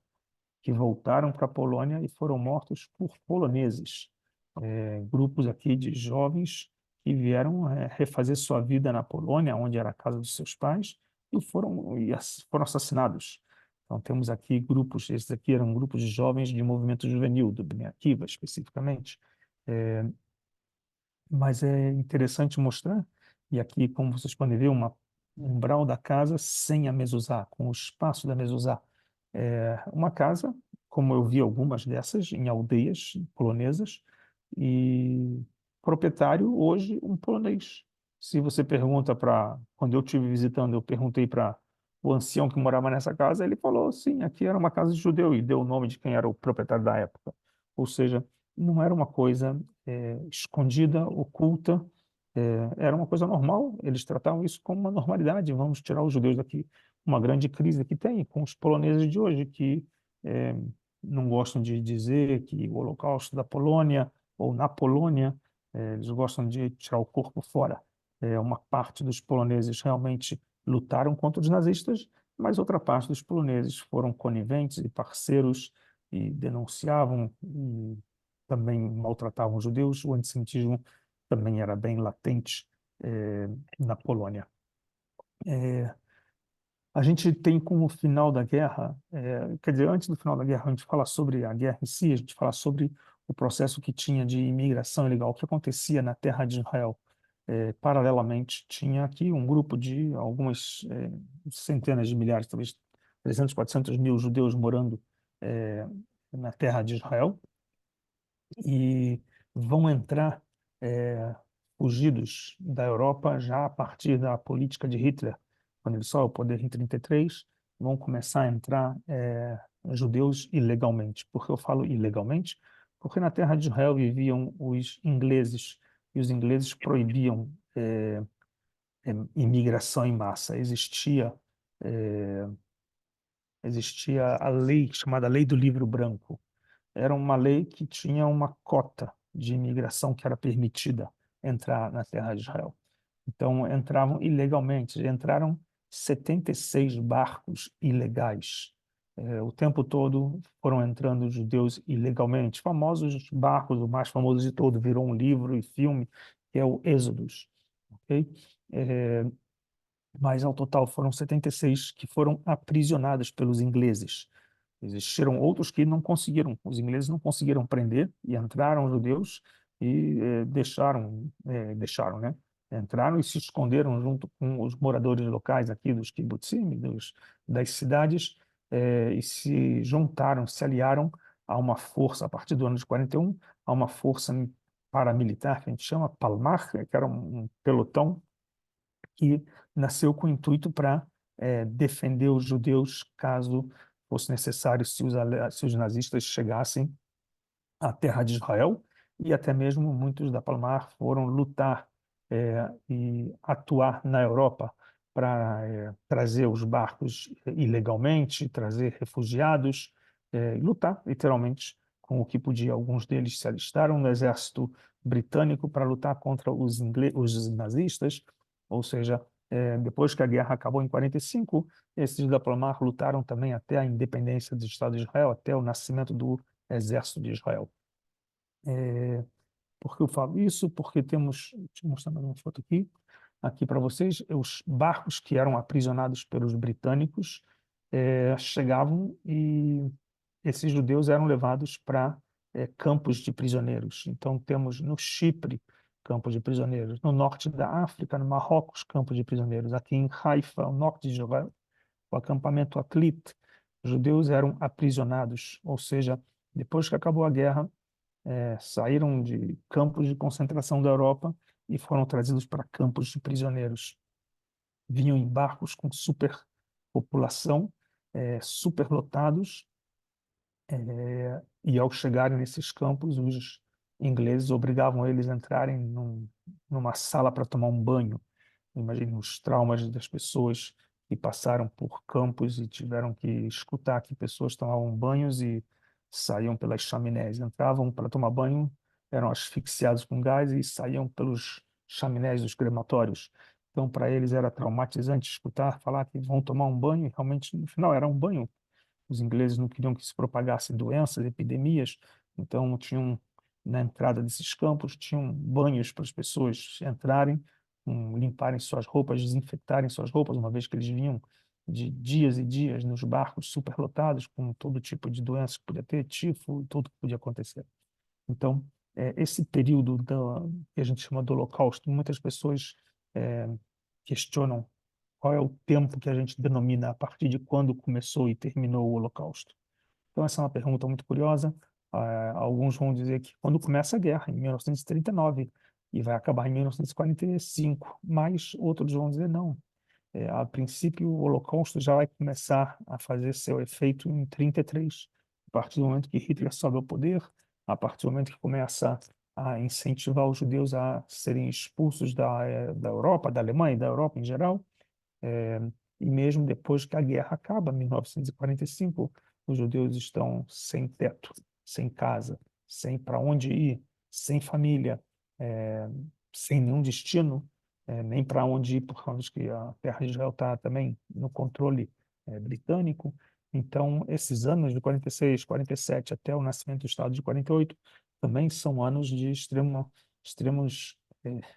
que voltaram para a Polônia e foram mortos por poloneses. Grupos aqui de jovens que vieram refazer sua vida na Polônia, onde era a casa dos seus pais, e foram assassinados. Então temos aqui grupos, esses aqui eram grupos de jovens de movimento juvenil, do Bnei Akiva especificamente. É, mas é interessante mostrar, e aqui, como vocês podem ver, um umbral da casa sem a mezuzá, com o espaço da mezuzá. Uma casa, como eu vi algumas dessas em aldeias polonesas, e proprietário hoje um polonês. Se você pergunta para, quando eu estive visitando, eu perguntei para o ancião que morava nessa casa, ele falou, sim, aqui era uma casa de judeu, e deu o nome de quem era o proprietário da época. Ou seja, não era uma coisa escondida, oculta, era uma coisa normal, eles tratavam isso como uma normalidade, vamos tirar os judeus daqui. Uma grande crise que tem com os poloneses de hoje, que eh, não gostam de dizer que o Holocausto da Polônia, ou na Polônia, eles gostam de tirar o corpo fora. Uma parte dos poloneses realmente lutaram contra os nazistas, mas outra parte dos poloneses foram coniventes e parceiros e denunciavam e também maltratavam os judeus. O antissemitismo também era bem latente na Polônia. A gente tem como final da guerra, quer dizer, antes do final da guerra, a gente fala sobre a guerra em si, a gente fala sobre o processo que tinha de imigração ilegal, o que acontecia na terra de Israel. Paralelamente, tinha aqui um grupo de algumas centenas de milhares, talvez 300, 400 mil judeus morando na terra de Israel, e vão entrar fugidos da Europa já a partir da política de Hitler, quando ele sobe ao poder em 33, vão começar a entrar judeus ilegalmente. Por que eu falo ilegalmente? Porque na terra de Israel viviam os ingleses, e os ingleses proibiam imigração em massa. Eh, existia a lei chamada Lei do Livro Branco, era uma lei que tinha uma cota de imigração que era permitida entrar na terra de Israel. Então, entravam ilegalmente. Entraram 76 barcos ilegais. O tempo todo foram entrando judeus ilegalmente. Famosos barcos, o mais famoso de todo, virou um livro e filme, que é o Êxodos. Ok? É, mas, ao total, foram 76 que foram aprisionados pelos ingleses. Existiram outros que não conseguiram, os ingleses não conseguiram prender e entraram judeus e deixaram, né? Entraram e se esconderam junto com os moradores locais aqui dos kibbutzim, das cidades, e se juntaram, se aliaram a uma força, a partir do ano de 41, a uma força paramilitar que a gente chama Palmach, que era um pelotão que nasceu com o intuito para defender os judeus caso fosse necessário, se os nazistas chegassem à terra de Israel, e até mesmo muitos da Palmar foram lutar e atuar na Europa para trazer os barcos ilegalmente, trazer refugiados, e lutar literalmente com o que podia. Alguns deles se alistaram no exército britânico para lutar contra os nazistas, ou seja, depois que a guerra acabou em 45, esses da Palmar lutaram também até a independência do Estado de Israel, até o nascimento do Exército de Israel. Por que eu falo isso? Porque temos, deixa eu mostrar mais uma foto aqui para vocês, os barcos que eram aprisionados pelos britânicos chegavam e esses judeus eram levados para campos de prisioneiros. Então temos no Chipre campos de prisioneiros, no norte da África, no Marrocos, campos de prisioneiros, aqui em Haifa, no norte de Israel, o acampamento Aklit, os judeus eram aprisionados, ou seja, depois que acabou a guerra, saíram de campos de concentração da Europa e foram trazidos para campos de prisioneiros. Vinham em barcos com superpopulação, superlotados, e ao chegarem nesses campos, os ingleses obrigavam eles a entrarem numa sala para tomar um banho. Imagine os traumas das pessoas e passaram por campos e tiveram que escutar que pessoas tomavam banhos e saíam pelas chaminés, entravam para tomar banho, eram asfixiados com gás e saíam pelos chaminés dos crematórios. Então, para eles era traumatizante escutar falar que vão tomar um banho, e realmente, no final, era um banho. Os ingleses não queriam que se propagassem doenças, epidemias, então tinham, na entrada desses campos, tinham banhos para as pessoas entrarem, limparem suas roupas, desinfectarem suas roupas, uma vez que eles vinham de dias e dias nos barcos superlotados, com todo tipo de doenças que podia ter, tifo, tudo que podia acontecer. Então, esse período que a gente chama do Holocausto, muitas pessoas é, questionam qual é o tempo que a gente denomina a partir de quando começou e terminou o Holocausto. Então, essa é uma pergunta muito curiosa. Alguns vão dizer que quando começa a guerra, em 1939, e vai acabar em 1945, mas outros vão dizer não. A princípio, o Holocausto já vai começar a fazer seu efeito em 33, a partir do momento que Hitler sobe ao poder, a partir do momento que começa a incentivar os judeus a serem expulsos da Europa, da Alemanha e da Europa em geral, é, e mesmo depois que a guerra acaba, em 1945, os judeus estão sem teto, sem casa, sem para onde ir, sem família, é, sem nenhum destino, nem para onde ir, por causa de que a terra de Israel está também no controle britânico. Então, esses anos de 46, 47 até o nascimento do Estado de 48 também são anos de extremos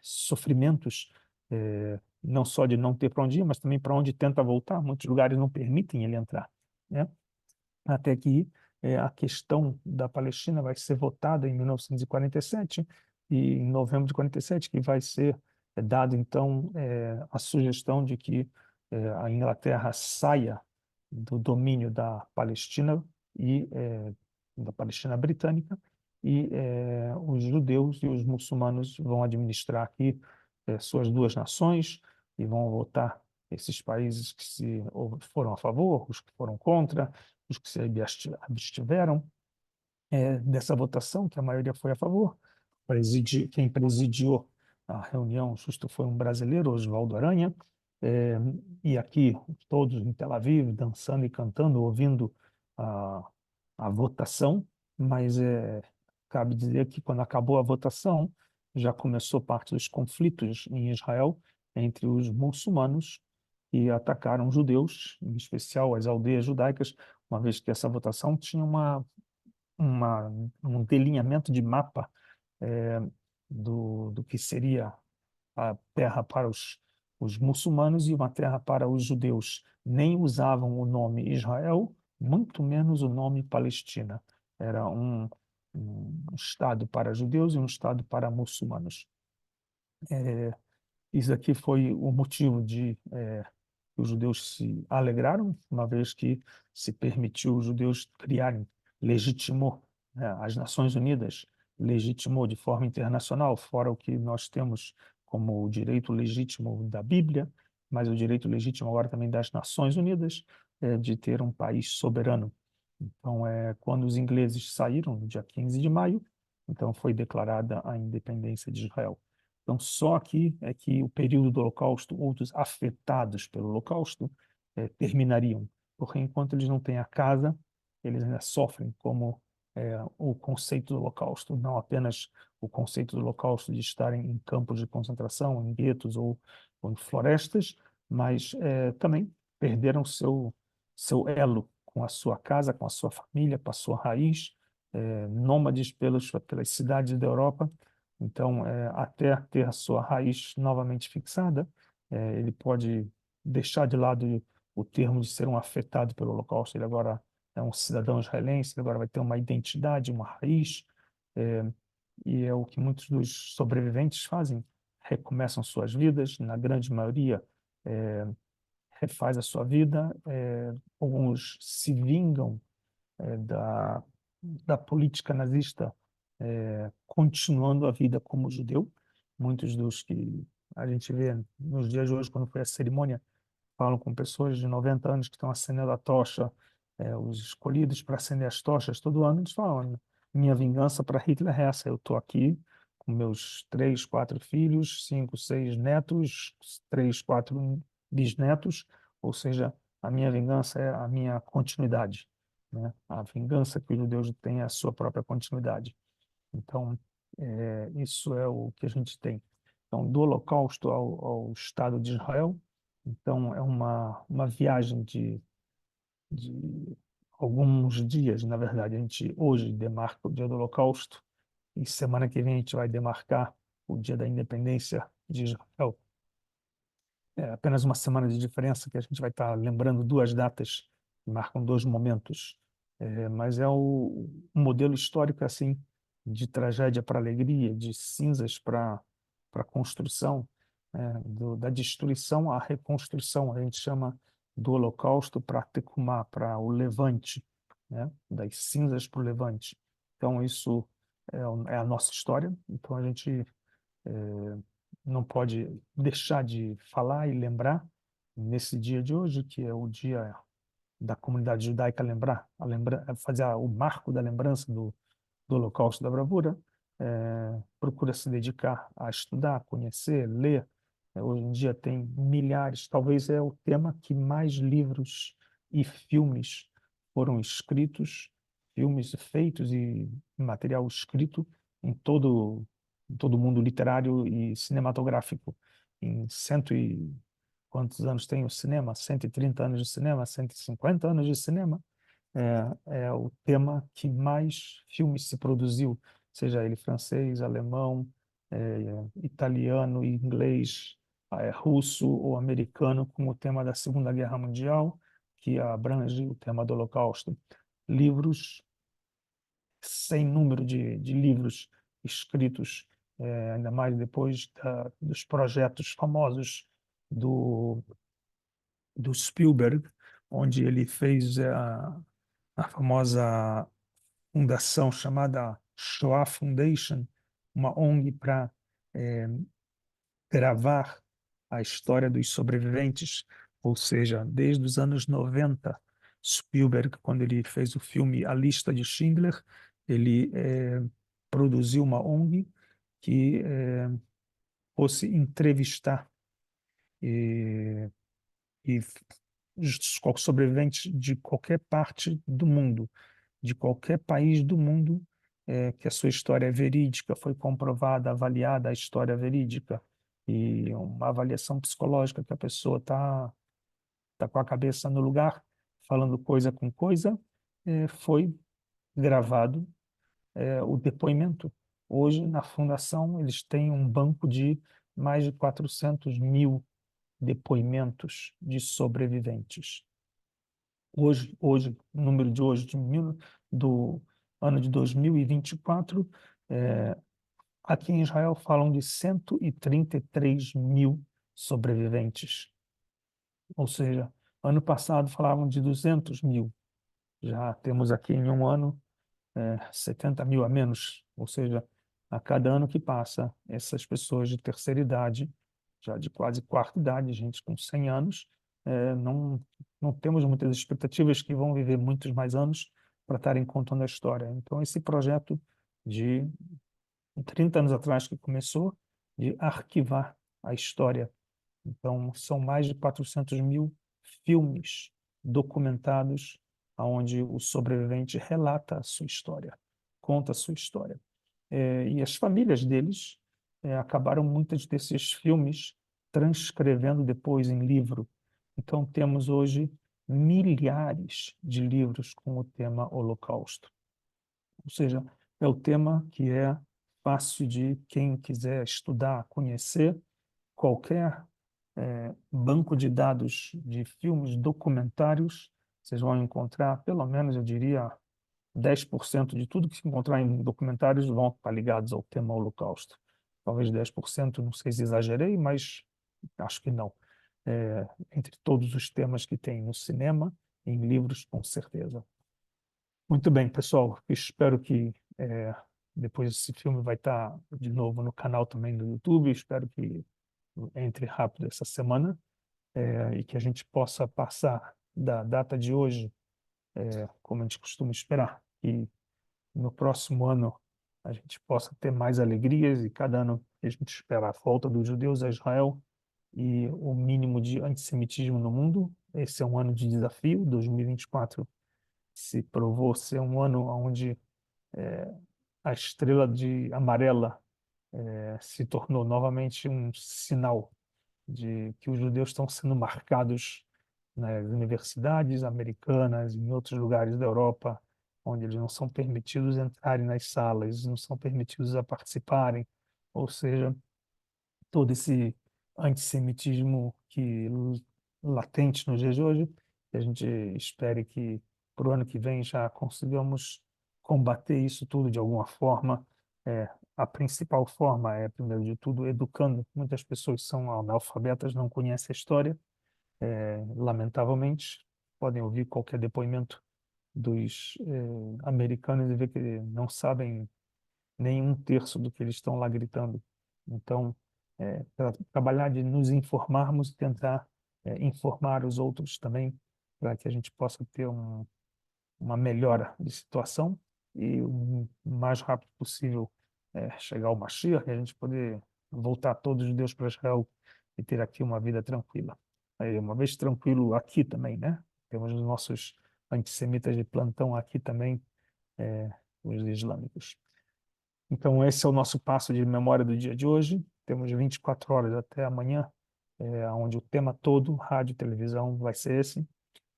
sofrimentos, não só de não ter para onde ir, mas também para onde tenta voltar. Muitos lugares não permitem ele entrar, né? Até que a questão da Palestina vai ser votada em 1947 e em novembro de 47 que vai ser dado então a sugestão de que a Inglaterra saia do domínio da Palestina e da Palestina britânica e os judeus e os muçulmanos vão administrar aqui suas duas nações e vão votar esses países que foram a favor, os que foram contra, os que se abstiveram dessa votação, que a maioria foi a favor. Quem presidiu a reunião justo foi um brasileiro, Oswaldo Aranha, eh, e aqui todos em Tel Aviv, dançando e cantando, ouvindo a, a votação, mas cabe dizer que quando acabou a votação, já começou parte dos conflitos em Israel entre os muçulmanos que atacaram os judeus, em especial as aldeias judaicas, uma vez que essa votação tinha uma, um delineamento de mapa eh, do que seria a terra para os muçulmanos e uma terra para os judeus. Nem usavam o nome Israel, muito menos o nome Palestina. Era um estado para judeus e um estado para muçulmanos. Isso aqui foi o motivo de os judeus se alegraram, uma vez que se permitiu os judeus criarem, legitimou, né, as Nações Unidas, legitimou de forma internacional, fora o que nós temos como o direito legítimo da Bíblia, mas o direito legítimo agora também das Nações Unidas, de ter um país soberano. Então, quando os ingleses saíram, no dia 15 de maio, então foi declarada a independência de Israel. Então, só aqui é que o período do Holocausto, ou dos afetados pelo Holocausto, terminariam, porque enquanto eles não têm a casa, eles ainda sofrem como o conceito do Holocausto, não apenas o conceito do Holocausto de estarem em campos de concentração, em guetos ou em florestas, mas também perderam seu elo com a sua casa, com a sua família, com a sua raiz, nômades pelas cidades da Europa. Então, até ter a sua raiz novamente fixada, ele pode deixar de lado o termo de ser um afetado pelo Holocausto. Ele agora é um cidadão israelense, ele agora vai ter uma identidade, uma raiz, é, e é o que muitos dos sobreviventes fazem. Recomeçam suas vidas, na grande maioria, é, refaz a sua vida. Alguns se vingam da política nazista, continuando a vida como judeu. Muitos dos que a gente vê nos dias de hoje, quando foi a cerimônia, falam com pessoas de 90 anos que estão acendendo a tocha, os escolhidos para acender as tochas todo ano, eles falam: minha vingança para Hitler é essa, eu estou aqui com meus 3, 4 filhos, 5, 6 netos, 3, 4 bisnetos, ou seja, a minha vingança é a minha continuidade, né? A vingança que os judeus têm é a sua própria continuidade. Então, isso é o que a gente tem. Então, do Holocausto ao Estado de Israel, então é uma viagem de alguns dias, na verdade. A gente hoje demarca o dia do Holocausto e semana que vem a gente vai demarcar o dia da independência de Israel. É apenas uma semana de diferença que a gente vai estar lembrando duas datas que marcam dois momentos. Mas é o modelo histórico assim, de tragédia para alegria, de cinzas para construção, da destruição à reconstrução. A gente chama do Holocausto para Tecumá, para o Levante, né? Das cinzas para o Levante. Então isso é a nossa história. Então a gente não pode deixar de falar e lembrar nesse dia de hoje, que é o dia da comunidade judaica lembrar, fazer o marco da lembrança do Holocausto da Bravura, procura se dedicar a estudar, conhecer, ler. Hoje em dia tem milhares, talvez é o tema que mais livros e filmes foram escritos, filmes feitos e material escrito em todo o mundo literário e cinematográfico. Em cento e quantos anos tem o cinema? 130 anos de cinema, 150 anos de cinema. É o tema que mais filmes se produziu, seja ele francês, alemão, italiano, inglês, russo ou americano, com o tema da Segunda Guerra Mundial, que abrange o tema do Holocausto. Livros, sem número de livros escritos, ainda mais depois dos projetos famosos do, do Spielberg, onde ele fez a famosa fundação chamada Shoah Foundation, uma ONG para gravar a história dos sobreviventes, ou seja, desde os anos 90, Spielberg, quando ele fez o filme A Lista de Schindler, ele produziu uma ONG que fosse entrevistar e, e os sobreviventes de qualquer parte do mundo, de qualquer país do mundo, que a sua história é verídica, foi comprovada, avaliada a história verídica, e uma avaliação psicológica que a pessoa tá com a cabeça no lugar, falando coisa com coisa, foi gravado o depoimento. Hoje, na Fundação, eles têm um banco de mais de 400.000 depoimentos de sobreviventes. Hoje, o número de hoje, do ano de 2024, aqui em Israel falam de 133 mil sobreviventes. Ou seja, ano passado falavam de 200 mil. Já temos aqui em um ano 70 mil a menos. Ou seja, a cada ano que passa, essas pessoas de terceira idade, já de quase quarta idade, gente com 100 anos, não temos muitas expectativas que vão viver muitos mais anos para estarem contando a história. Então, esse projeto de 30 anos atrás que começou, de arquivar a história. Então, são mais de 400.000 filmes documentados onde o sobrevivente relata a sua história, conta a sua história. E as famílias deles acabaram muitos desses filmes transcrevendo depois em livro. Então, temos hoje milhares de livros com o tema Holocausto. Ou seja, é o tema que é fácil de quem quiser estudar, conhecer. Qualquer banco de dados de filmes documentários, vocês vão encontrar, pelo menos, eu diria, 10% de tudo que se encontrar em documentários vão estar ligados ao tema Holocausto. Talvez 10%, não sei se exagerei, mas acho que não. Entre todos os temas que tem no cinema, em livros, com certeza. Muito bem, pessoal. Espero que depois esse filme vai estar de novo no canal também do YouTube. Espero que entre rápido essa semana e que a gente possa passar da data de hoje, como a gente costuma esperar, e no próximo ano a gente possa ter mais alegrias e cada ano a gente espera a volta dos judeus a Israel e o mínimo de antissemitismo no mundo esse é um ano de desafio. 2024 se provou ser um ano onde a estrela de amarela se tornou novamente um sinal de que os judeus estão sendo marcados nas universidades americanas, em outros lugares da Europa, onde eles não são permitidos entrarem nas salas, não são permitidos a participarem, ou seja, todo esse antissemitismo latente nos dias de hoje, que a gente espere que para o ano que vem já consigamos combater isso tudo de alguma forma. É, a principal forma é, primeiro de tudo, educando. Muitas pessoas são analfabetas, não conhecem a história, lamentavelmente. Podem ouvir qualquer depoimento dos americanos e ver que não sabem nem um terço do que eles estão lá gritando. Então, trabalhar de nos informarmos e tentar informar os outros também, para que a gente possa ter uma melhora de situação e o mais rápido possível chegar ao Mashiach e a gente poder voltar todos os judeus para Israel e ter aqui uma vida tranquila. Aí, uma vez tranquilo aqui também, né? Temos os nossos antissemitas de plantão aqui também, os islâmicos. Então, esse é o nosso passo de memória do dia de hoje. Temos 24 horas até amanhã, onde o tema todo, rádio e televisão, vai ser esse.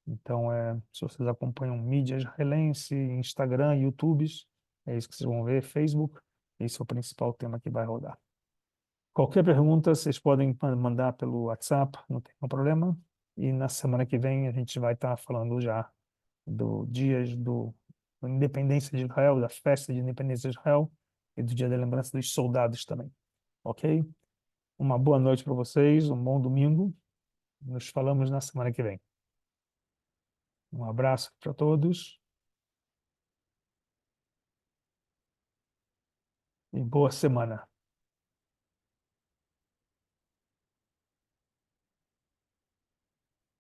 Então, se vocês acompanham mídia israelense, Instagram, YouTubes, é isso que vocês vão ver, Facebook, esse é o principal tema que vai rodar. Qualquer pergunta, vocês podem mandar pelo WhatsApp, não tem nenhum problema. E na semana que vem a gente vai estar falando já do dias da independência de Israel, da festa de independência de Israel e do dia da lembrança dos soldados também. Ok? Uma boa noite para vocês, um bom domingo. Nos falamos na semana que vem. Um abraço para todos e boa semana.